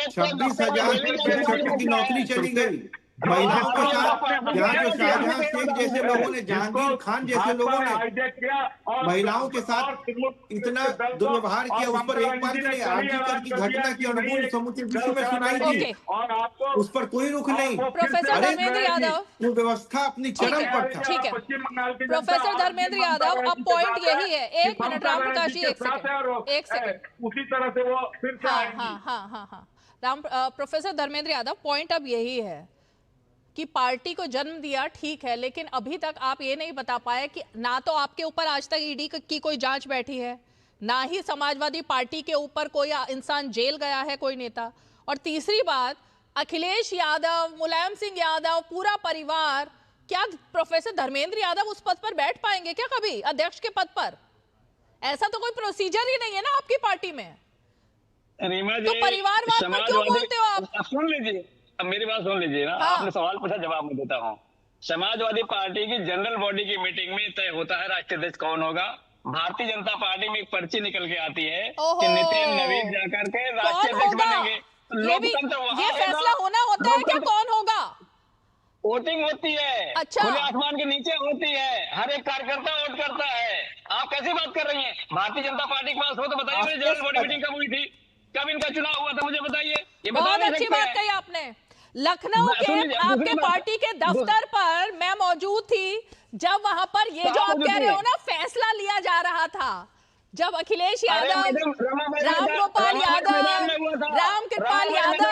S11: 26,000 शिक्षकों की नौकरी चली गई। महिलाओं के साथ यहाँ जो शाहजहां शेख जैसे लोगों ने, जहांगीर खान जैसे लोगों ने महिलाओं के साथ इतना दुर्व्यवहार किया, उस पर एक बार भी नहीं। आरजीकर की घटना की अनुभूति समूचे विश्व में सुनाई थी, उस पर कोई रुख नहीं।
S1: प्रोफेसर धर्मेंद्र यादव,
S11: वो व्यवस्था अपनी चरम पर था।
S1: ठीक है प्रोफेसर धर्मेंद्र यादव, अब पॉइंट यही है। एक मिनट राम प्रकाश जी, एक सेकंड।
S15: उसी तरह से वो फिर से
S1: हाँ। प्रोफेसर धर्मेंद्र यादव, पॉइंट अब यही है कि पार्टी को जन्म दिया, ठीक है, लेकिन अभी तक आप ये नहीं बता पाए कि ना तो आपके ऊपर आज तक ईडी की कोई जांच बैठी है, ना ही समाजवादी पार्टी के ऊपर कोई इंसान जेल गया है, कोई नेता। और तीसरी बात, अखिलेश यादव, मुलायम सिंह यादव, पूरा परिवार, क्या प्रोफेसर धर्मेंद्र यादव उस पद पर बैठ पाएंगे क्या कभी, अध्यक्ष के पद पर? ऐसा तो कोई प्रोसीजर ही नहीं है ना आपकी पार्टी में। तो परिवारवाद पर क्यों बोलते हो आप?
S12: सुन लीजिए, अब मेरी बात सुन लीजिए ना। आपने सवाल पूछा, जवाब मैं देता हूँ। समाजवादी पार्टी की जनरल बॉडी की मीटिंग में तय होता है राष्ट्रीय अध्यक्ष कौन होगा। भारतीय जनता पार्टी में एक पर्ची निकल के आती है कि नितिन नवीन जाकर के राष्ट्रीय अध्यक्ष बनेंगे।
S1: ये फैसला होना होता है क्या कौन होगा?
S12: वोटिंग होती है,
S1: अच्छा,
S12: खुले आसमान के नीचे होती है, हर एक कार्यकर्ता वोट करता है। आप कैसी बात कर रही हैं? भारतीय जनता पार्टी के पास हो तो बताइए, मेरी जनरल बॉडी मीटिंग कब हुई थी, कब इनका चुनाव हुआ था, मुझे बताइए। ये
S1: बहुत अच्छी बात कही आपने। लखनऊ के आपके पार्टी के दफ्तर पर मैं मौजूद थी जब वहां पर ये जो आप कह रहे हो ना फैसला लिया जा रहा था, जब अखिलेश यादव, रामगोपाल यादव, रामकृपाल यादव,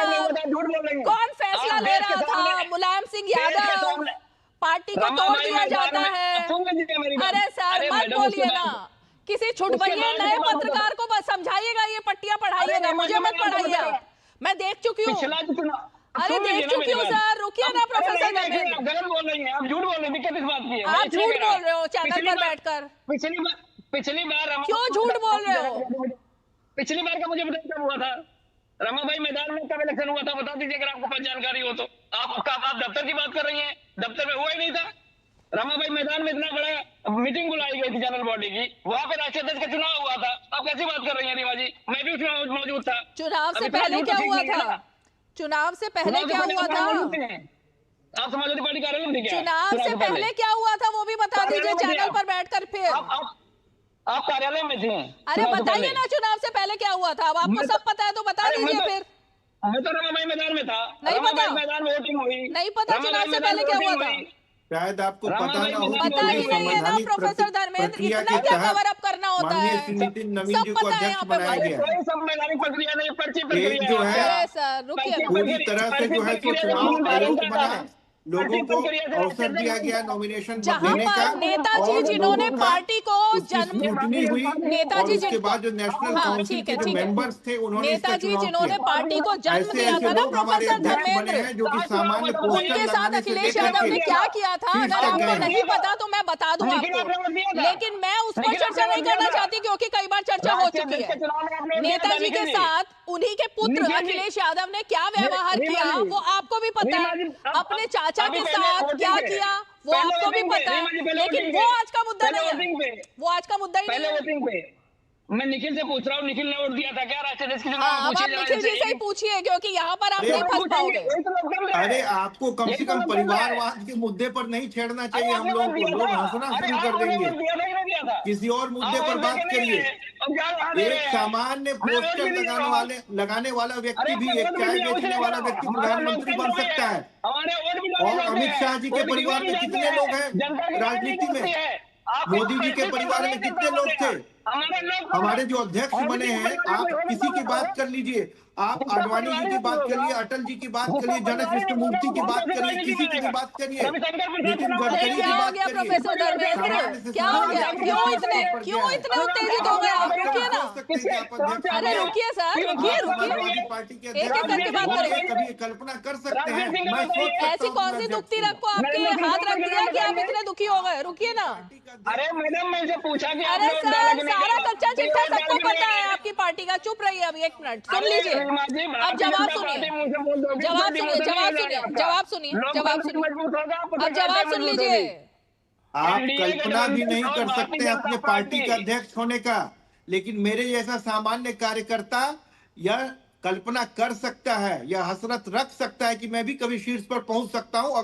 S1: कौन फैसला ले रहा था? मुलायम सिंह यादव, पार्टी को तोड़ दिया जाता है। अरे सर मत बोलिए ना, किसी छुटभैये नए पत्रकार को बस समझाइएगा, ये पट्टियां पढ़ाइएगा, मुझे मत पढ़ाइए। मैं देख चुकी हूँ। अरे देख चुकी हूँ सर, रुकिए ना प्रोफेसर धर्मेंद्र।
S12: गलत बोल रही हैं आप, झूठ बोल रही हैं। दिक्कत इस बात की है,
S1: आप झूठ बोल रहे हो चैनल पर बैठकर।
S12: पिछली बार
S1: क्यों झूठ बोल रहे हो?
S12: पिछली बार का मुझे बताइए कब हुआ था? रमाबाई मैदान में कब इलेक्शन हुआ था, बता दीजिए अगर आपको जानकारी हो तो। आप दफ्तर की बात कर रही हैं, दफ्तर में हुआ ही नहीं था। रमाबाई मैदान में इतना बड़ा मीटिंग बुलाई गई थी जनरल बॉडी की, वहां पे राष्ट्रीय अध्यक्ष का चुनाव हुआ था। आप कैसी बात कर रही हैं रीमा जी? मैं भी उसमें मौजूद था।
S1: चुनाव से पहले क्या हुआ था? चुनाव से पहले क्या हुआ था?
S12: आप समाजवादी पार्टी कार्यालय में थे क्या?
S1: चुनाव से पहले क्या हुआ था वो भी बता दीजिए चैनल पर बैठकर। फिर
S12: आप कार्यालय में थे?
S1: अरे बताइए ना चुनाव से पहले क्या हुआ था। अब आपको सब पता है तो बता दीजिए। फिर
S12: मैं तो रमाबाई मैदान में था।
S1: नहीं पता?
S12: मैदान में वोटिंग हुई।
S1: नहीं पता चुनाव से पहले क्या हुआ था?
S11: शायद आपको पता ना हो।
S1: पता ही नहीं है ना प्रोफेसर धर्मेंद्र, इतना क्या कवर अप करना होता है?
S11: नितिन नवीन जी को अध्यक्ष बनाया गया।
S12: कोई संवैधानिक प्रक्रिया नहीं, पर्ची प्रक्रिया
S11: जो है
S1: सर रुकिए,
S11: पूरी तरह से जो है तो चुनाव आयोग बना, लोगों को अवसर दिया गया नॉमिनेशन देने का।
S1: नेताजी जिन्होंने पार्टी को जन्म,
S11: नेताजी उसके बाद जो नेशनल काउंसिल के जो मेंबर्स थे उन्होंने
S1: नेताजी जिन्होंने पार्टी को जन्म दिया था ना प्रोफेसर धर्मेंद्र,
S11: जो कि सामान्य
S1: उनके साथ अखिलेश यादव ने क्या किया था अगर आपको नहीं पता तो मैं बता दूं आपको, लेकिन मैं उस पर चर्चा नहीं करना चाहती क्योंकि कई बार चर्चा हो चुकी है। नेताजी के साथ उन्हीं के पुत्र अखिलेश यादव ने क्या व्यवहार किया वो आपको भी पता है, अपने चाचा के साथ क्या किया वो आपको भी पता है, लेकिन वो आज का मुद्दा नहीं है। वो आज का मुद्दा ही नहीं है।
S12: मैं निखिल से पूछ रहा हूँ, निखिल ने वोट दिया था क्या राष्ट्रीय अध्यक्ष के चुनाव में?
S1: अब आप निखिल जी से ही पूछिए, क्योंकि यहाँ पर आप नहीं फंस पाओगे।
S11: अरे आपको कम से कम परिवारवाद के मुद्दे पर नहीं छेड़ना चाहिए हम लोगों को, लोग हंसना शुरू कर देंगे। किसी और मुद्दे पर बात करिए। एक सामान्य पोस्टर लगाने वाला व्यक्ति भी, एक चाय बेचने वाला व्यक्ति प्रधानमंत्री बन सकता है। और अमित शाह जी के परिवार में कितने लोग हैं राजनीति में? मोदी जी के परिवार में कितने लोग थे? हमारे जो अध्यक्ष बने हैं, आप किसी की बात कर लीजिए, आप आडवाणी जी की बात करिए, अटल जी की बात करिए, जनक कृष्णमूर्ति की बात करिए, किसी की बात करिए, नितिन गडकरी की बात करिए।
S1: प्रोफेसर धर्मेंद्र क्या हो गया? क्यों इतने उत्तेजित हो गए आप? रुकिए ना, अरे रुकिए सर, रुकिए
S11: पार्टी के
S1: एक एक करके बात करेंगे।
S11: कभी कल्पना कर सकते हैं, मैं सोच सकता हूं।
S1: ऐसी कौन सी दुखती रख को आपके हाथ रख दिया कि आप इतने दुखी हो गए? रुकिए ना।
S12: अरे मैडम, मैंने पूछा कि
S1: अरे सर, सारा कच्चा चिट्ठा सबको पता है आपकी पार्टी का। चुप रहिए अभी 1 मिनट, सुन लीजिए। अब जवाब सुनिए, जवाब सुन लीजिए।
S11: आप कल्पना भी नहीं कर सकते अपने पार्टी के अध्यक्ष होने का, लेकिन मेरे जैसा सामान्य कार्यकर्ता यह कल्पना कर सकता है, यह हसरत रख सकता है कि मैं भी कभी शीर्ष पर पहुंच सकता हूं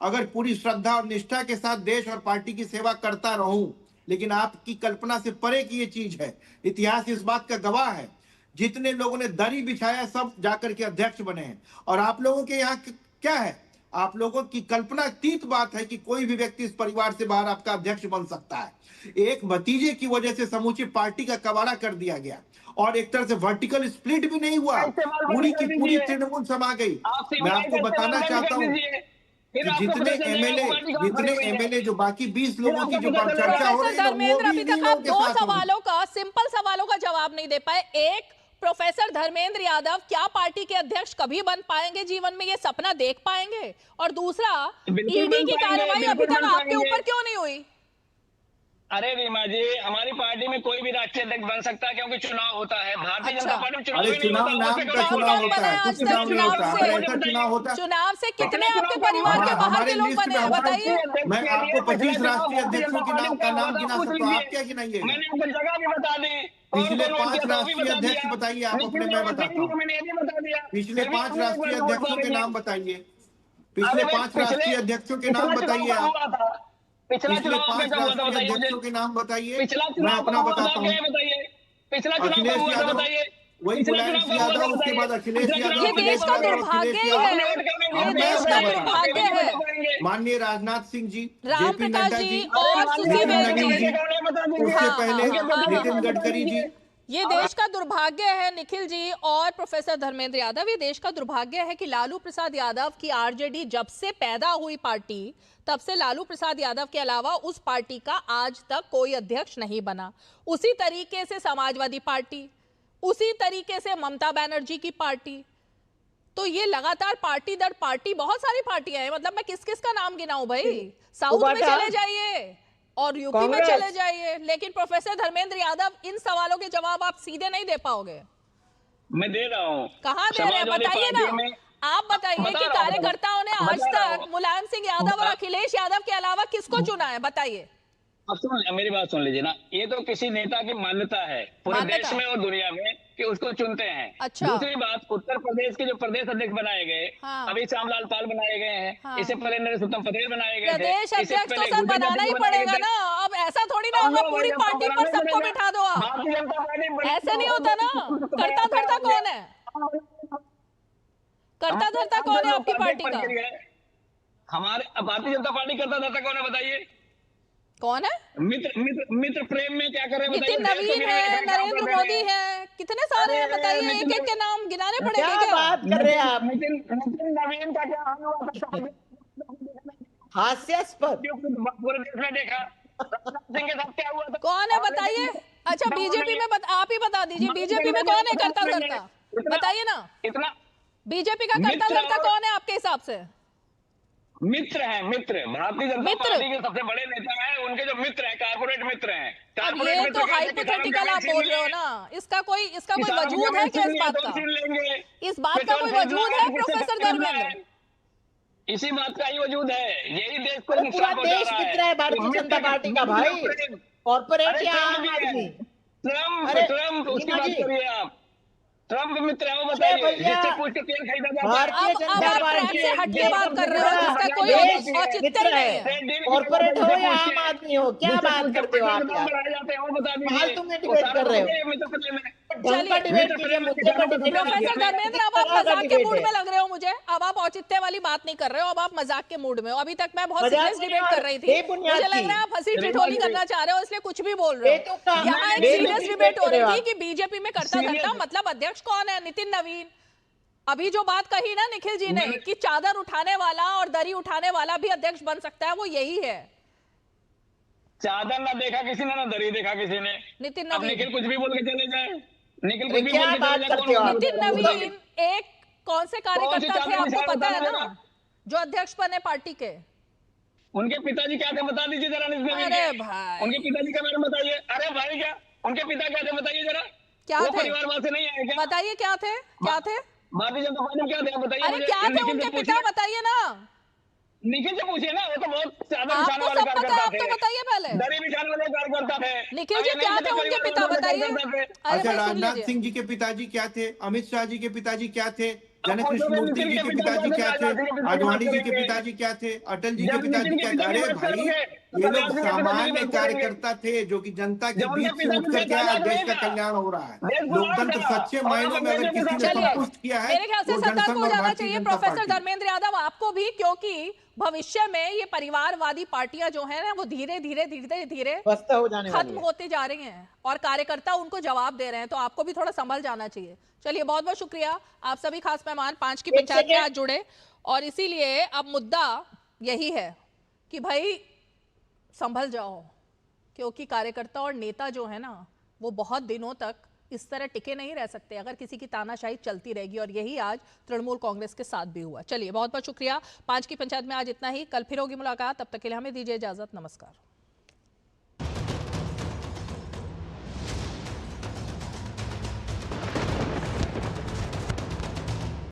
S11: अगर पूरी श्रद्धा और निष्ठा के साथ देश और पार्टी की सेवा करता रहूं। लेकिन आपकी कल्पना से परे की ये चीज है। इतिहास इस बात का गवाह है, जितने लोगों ने दरी बिछाया सब जाकर के अध्यक्ष बने हैं। और आप लोगों के यहाँ क्या है? आप लोगों की कल्पना अतीत बात है कि कोई भी व्यक्ति इस परिवार से बाहर आपका अध्यक्ष बन सकता है। एक भतीजे की वजह से समूची पार्टी का कबाड़ा कर दिया गया, और एक तरह से वर्टिकल स्प्लिट भी नहीं हुआ, पूरी की पूरी तृणमूल समा गई। मैं आपको बताना चाहता हूँ जितने एमएलए जो बाकी 20 लोगों की जो चर्चा हो रही है,
S1: धर्मेंद्र अभी तक आप 2 सवालों का, सिंपल सवालों का जवाब नहीं दे पाए। एक, प्रोफेसर धर्मेंद्र यादव क्या पार्टी के अध्यक्ष कभी बन पाएंगे जीवन में? ये सपना देख पाएंगे? और दूसरा, ईडी की कार्रवाई अभी तक आपके ऊपर क्यों नहीं हुई?
S12: अरे रीमा जी, हमारी पार्टी में कोई भी राष्ट्रीय अध्यक्ष बन सकता है, क्योंकि चुनाव होता है। भारतीय जनता पार्टी में चुनाव
S1: चुनाव से कितने आपके परिवार के बाहर के लोग बने हैं बताइए?
S11: मैं आपको 25 राष्ट्रीय अध्यक्षों के नाम गिना सकता हूँ, आप क्या गिनाइएगा?
S12: मैंने आपको जगह भी बता दी।
S11: पिछले 5 राष्ट्रीय अध्यक्ष बताइए आप अपने, मैं बताता हूँ। पिछले 5 राष्ट्रीय अध्यक्षों के नाम बताइए, पिछले 5 राष्ट्रीय अध्यक्षों के नाम बताइए आप। पिछले 5 राष्ट्रीय अध्यक्षों के नाम बताइए, मैं अपना बताता हूँ। अखिलेश यादव, वही मुलायम सिंह यादव, उसके बाद अखिलेश यादव।
S1: ये देश का दुर्भाग्य है, देश का दुर्भाग्य है।
S11: माननीय राजनाथ सिंह जी,
S1: राम
S11: जेपी नड्डा जी,
S1: और सुशील जी,
S11: उससे पहले नितिन गडकरी जी।
S1: ये देश का दुर्भाग्य है निखिल जी और प्रोफेसर धर्मेंद्र यादव। ये देश का दुर्भाग्य है कि लालू प्रसाद यादव की आरजेडी जब से पैदा हुई पार्टी, तब से लालू प्रसाद यादव के अलावा उस पार्टी का आज तक कोई अध्यक्ष नहीं बना। उसी तरीके से समाजवादी पार्टी, उसी तरीके से ममता बनर्जी की पार्टी। तो ये लगातार पार्टी दर पार्टी, बहुत सारी पार्टियां हैं। मतलब मैं किस किस का नाम गिनाऊं भाई? साउथ में चले जाइए और यूपी में चले जाइए, लेकिन प्रोफेसर धर्मेंद्र यादव इन सवालों के जवाब आप सीधे नहीं दे पाओगे।
S12: मैं दे रहा हूँ।
S1: कहाँ दे रहे हैं बताइए ना। आप बताइए कि कार्यकर्ताओं ने आज तक मुलायम सिंह यादव और अखिलेश यादव के अलावा किसको चुना है? बताइए।
S12: अब सुन, मेरी बात सुन लीजिए ना। ये तो किसी नेता की मान्यता है पूरे देश में और दुनिया में कि उसको चुनते हैं।
S1: अच्छा।
S12: दूसरी बात, उत्तर प्रदेश के जो प्रदेश अध्यक्ष बनाए गए, अभी श्यामलाल पाल बनाए गए हैं, इससे पहले नरेशम पटेल बनाए गए थे।
S1: प्रदेश अध्यक्ष तो सर बनाना ही पड़ेगा ना। अब ऐसा थोड़ी ना होगा पूरी पार्टी पर सबको बिठा दो आप, ऐसे नहीं होता ना। करता धरता कौन है? करता धरता कौन है आपकी पार्टी का?
S12: हमारे भारतीय जनता पार्टी करता धरता कौन है बताइए?
S1: कौन है?
S12: मित्र प्रेम में क्या कर रहे हैं?
S1: नितिन नवीन है, नरेंद्र मोदी है, कितने सारे हैं बताइए। एक एक के नाम गिनाने पड़ेंगे। क्या
S13: बात कर रहे हैं आप?
S12: नितिन नवीन का क्या हाल हुआ?
S13: हास्यास्पद।
S12: पूरे देश में देखा सिंह के साथ क्या हुआ था?
S1: कौन है बताइए? अच्छा बीजेपी में आप ही बता दीजिए, बीजेपी में कौन है करता धरता? बताइए ना।
S12: इतना
S1: बीजेपी का करता धरता कौन है आपके हिसाब से?
S12: मित्र हैं, मित्र। भारतीय जनता पार्टी के सबसे बड़े नेता हैं, उनके जो मित्र हैं, कारपोरेट मित्र हैं।
S1: अब ये तो हाइपोथेटिकल आप बोल रहे हो ना। इसका कोई वजूद है क्या? इस बात का कोई वजूद है प्रोफेसर धर्मेंद्र?
S12: इसी बात का ही वजूद है। यही देश को
S13: पूरा देश मित्र है भारतीय जनता पार्टी का भाई। कॉर्पोरेट या आम आदमी?
S12: ट्रम्प उसकी बात करिए आप। ट्रम्प मित्र है वो बताइए, जिससे पूछ के तेल खरीदा जाता है।
S1: अब आप ट्रैक से हट के बात कर रहे हो जिसका कोई औचित्य नहीं है।
S13: कॉर्पोरेट हो या आम आदमी हो, क्या बात करते हो आप यार? फालतू में डिबेट कर रहे हो।
S1: प्रोफेसर धर्मेंद्र, अब आप मजाक के मूड में लग रहे हो मुझे। अब आप औचित्य वाली बात नहीं कर रहे हो, अब आप मजाक के मूड में हो। अभी तक मैं बहुत सीरियस डिबेट कर रही थी, मुझे लग रहा है आप हंसी ठिठोली करना चाह रहे हो, इसलिए कुछ भी बोल रहे हो। यहाँ एक सीरियस डिबेट हो रही थी कि बीजेपी में करता धरता मतलब अध्यक्ष कौन है, नितिन नवीन। अभी जो बात कही ना निखिल जी ने कि चादर उठाने वाला और दरी उठाने वाला भी अध्यक्ष बन सकता है, वो यही है।
S12: चादर ना देखा किसी ने, ना दरी देखा किसी ने।
S1: नितिन
S12: नवीन, निखिल कुछ भी बोल के चले जाए, निखिल कुछ भी
S13: क्या
S12: बोल के
S13: बात
S12: चले
S13: करते हो
S12: जाए।
S13: आप?
S1: नितिन नवीन एक कौन से कार्यकर्ता थे आपको पता है ना, जो अध्यक्ष बने पार्टी के?
S12: उनके पिताजी क्या थे बता दीजिए जरा।
S1: अरे भाई,
S12: उनके पिताजी का बारे में बताइए। अरे भाई क्या उनके पिता क्या थे बताइए जरा।
S1: क्या
S12: वो
S1: थे?
S12: परिवार वहां से नहीं आए क्या?
S1: बताइए क्या थे, क्या थे?
S12: भारतीय जनता पार्टी में क्या थे बताइए।
S1: अरे क्या थे उनके पिता, बताइए ना।
S12: निखिल से पूछिए ना, वो तो बहुत चादर
S1: आपको
S12: बिछाने वाले
S1: सब पता है,
S12: कार्यकर्ता
S1: आप तो
S12: थे,
S1: बताइए पहले।
S12: दरी बिछाने वाले कार्यकर्ता थे।
S1: निखिल जी क्या थे उनके पिता, बताइए।
S11: अच्छा, राजनाथ सिंह जी के पिताजी क्या थे? अमित शाह जी के पिताजी क्या थे? जनक कृष्णमूर्ति जी के पिताजी क्या थे? आडवाणी जी के पिताजी क्या थे? अटल जी के पिताजी क्या थे? अरे भाई, ये लोग सामान्य कार्यकर्ता थे जो कि जनता के बीच से उठ करके आज देश का कल्याण हो रहा है। लोकतंत्र सच्चे मायनों में अगर किसी ने संतुष्ट किया है,
S1: मेरे ख्याल से सरकार को जाना चाहिए प्रोफेसर धर्मेंद्र यादव, आपको भी, क्योंकि भविष्य में ये परिवारवादी पार्टियां जो है ना वो धीरे धीरे धीरे धीरे खत्म होती जा रही हैं और कार्यकर्ता उनको जवाब दे रहे हैं, तो आपको भी थोड़ा संभल जाना चाहिए। चलिए, बहुत बहुत शुक्रिया, आप सभी खास मेहमान 5 की पंचायत में आज जुड़े, और इसीलिए अब मुद्दा यही है कि भाई संभल जाओ, क्योंकि कार्यकर्ता और नेता जो है ना वो बहुत दिनों तक इस तरह टिके नहीं रह सकते अगर किसी की तानाशाही चलती रहेगी, और यही आज तृणमूल कांग्रेस के साथ भी हुआ। चलिए, बहुत बहुत शुक्रिया। 5 की पंचायत में आज इतना ही, कल फिर होगी मुलाकात, तब तक के लिए हमें दीजिए इजाजत, नमस्कार।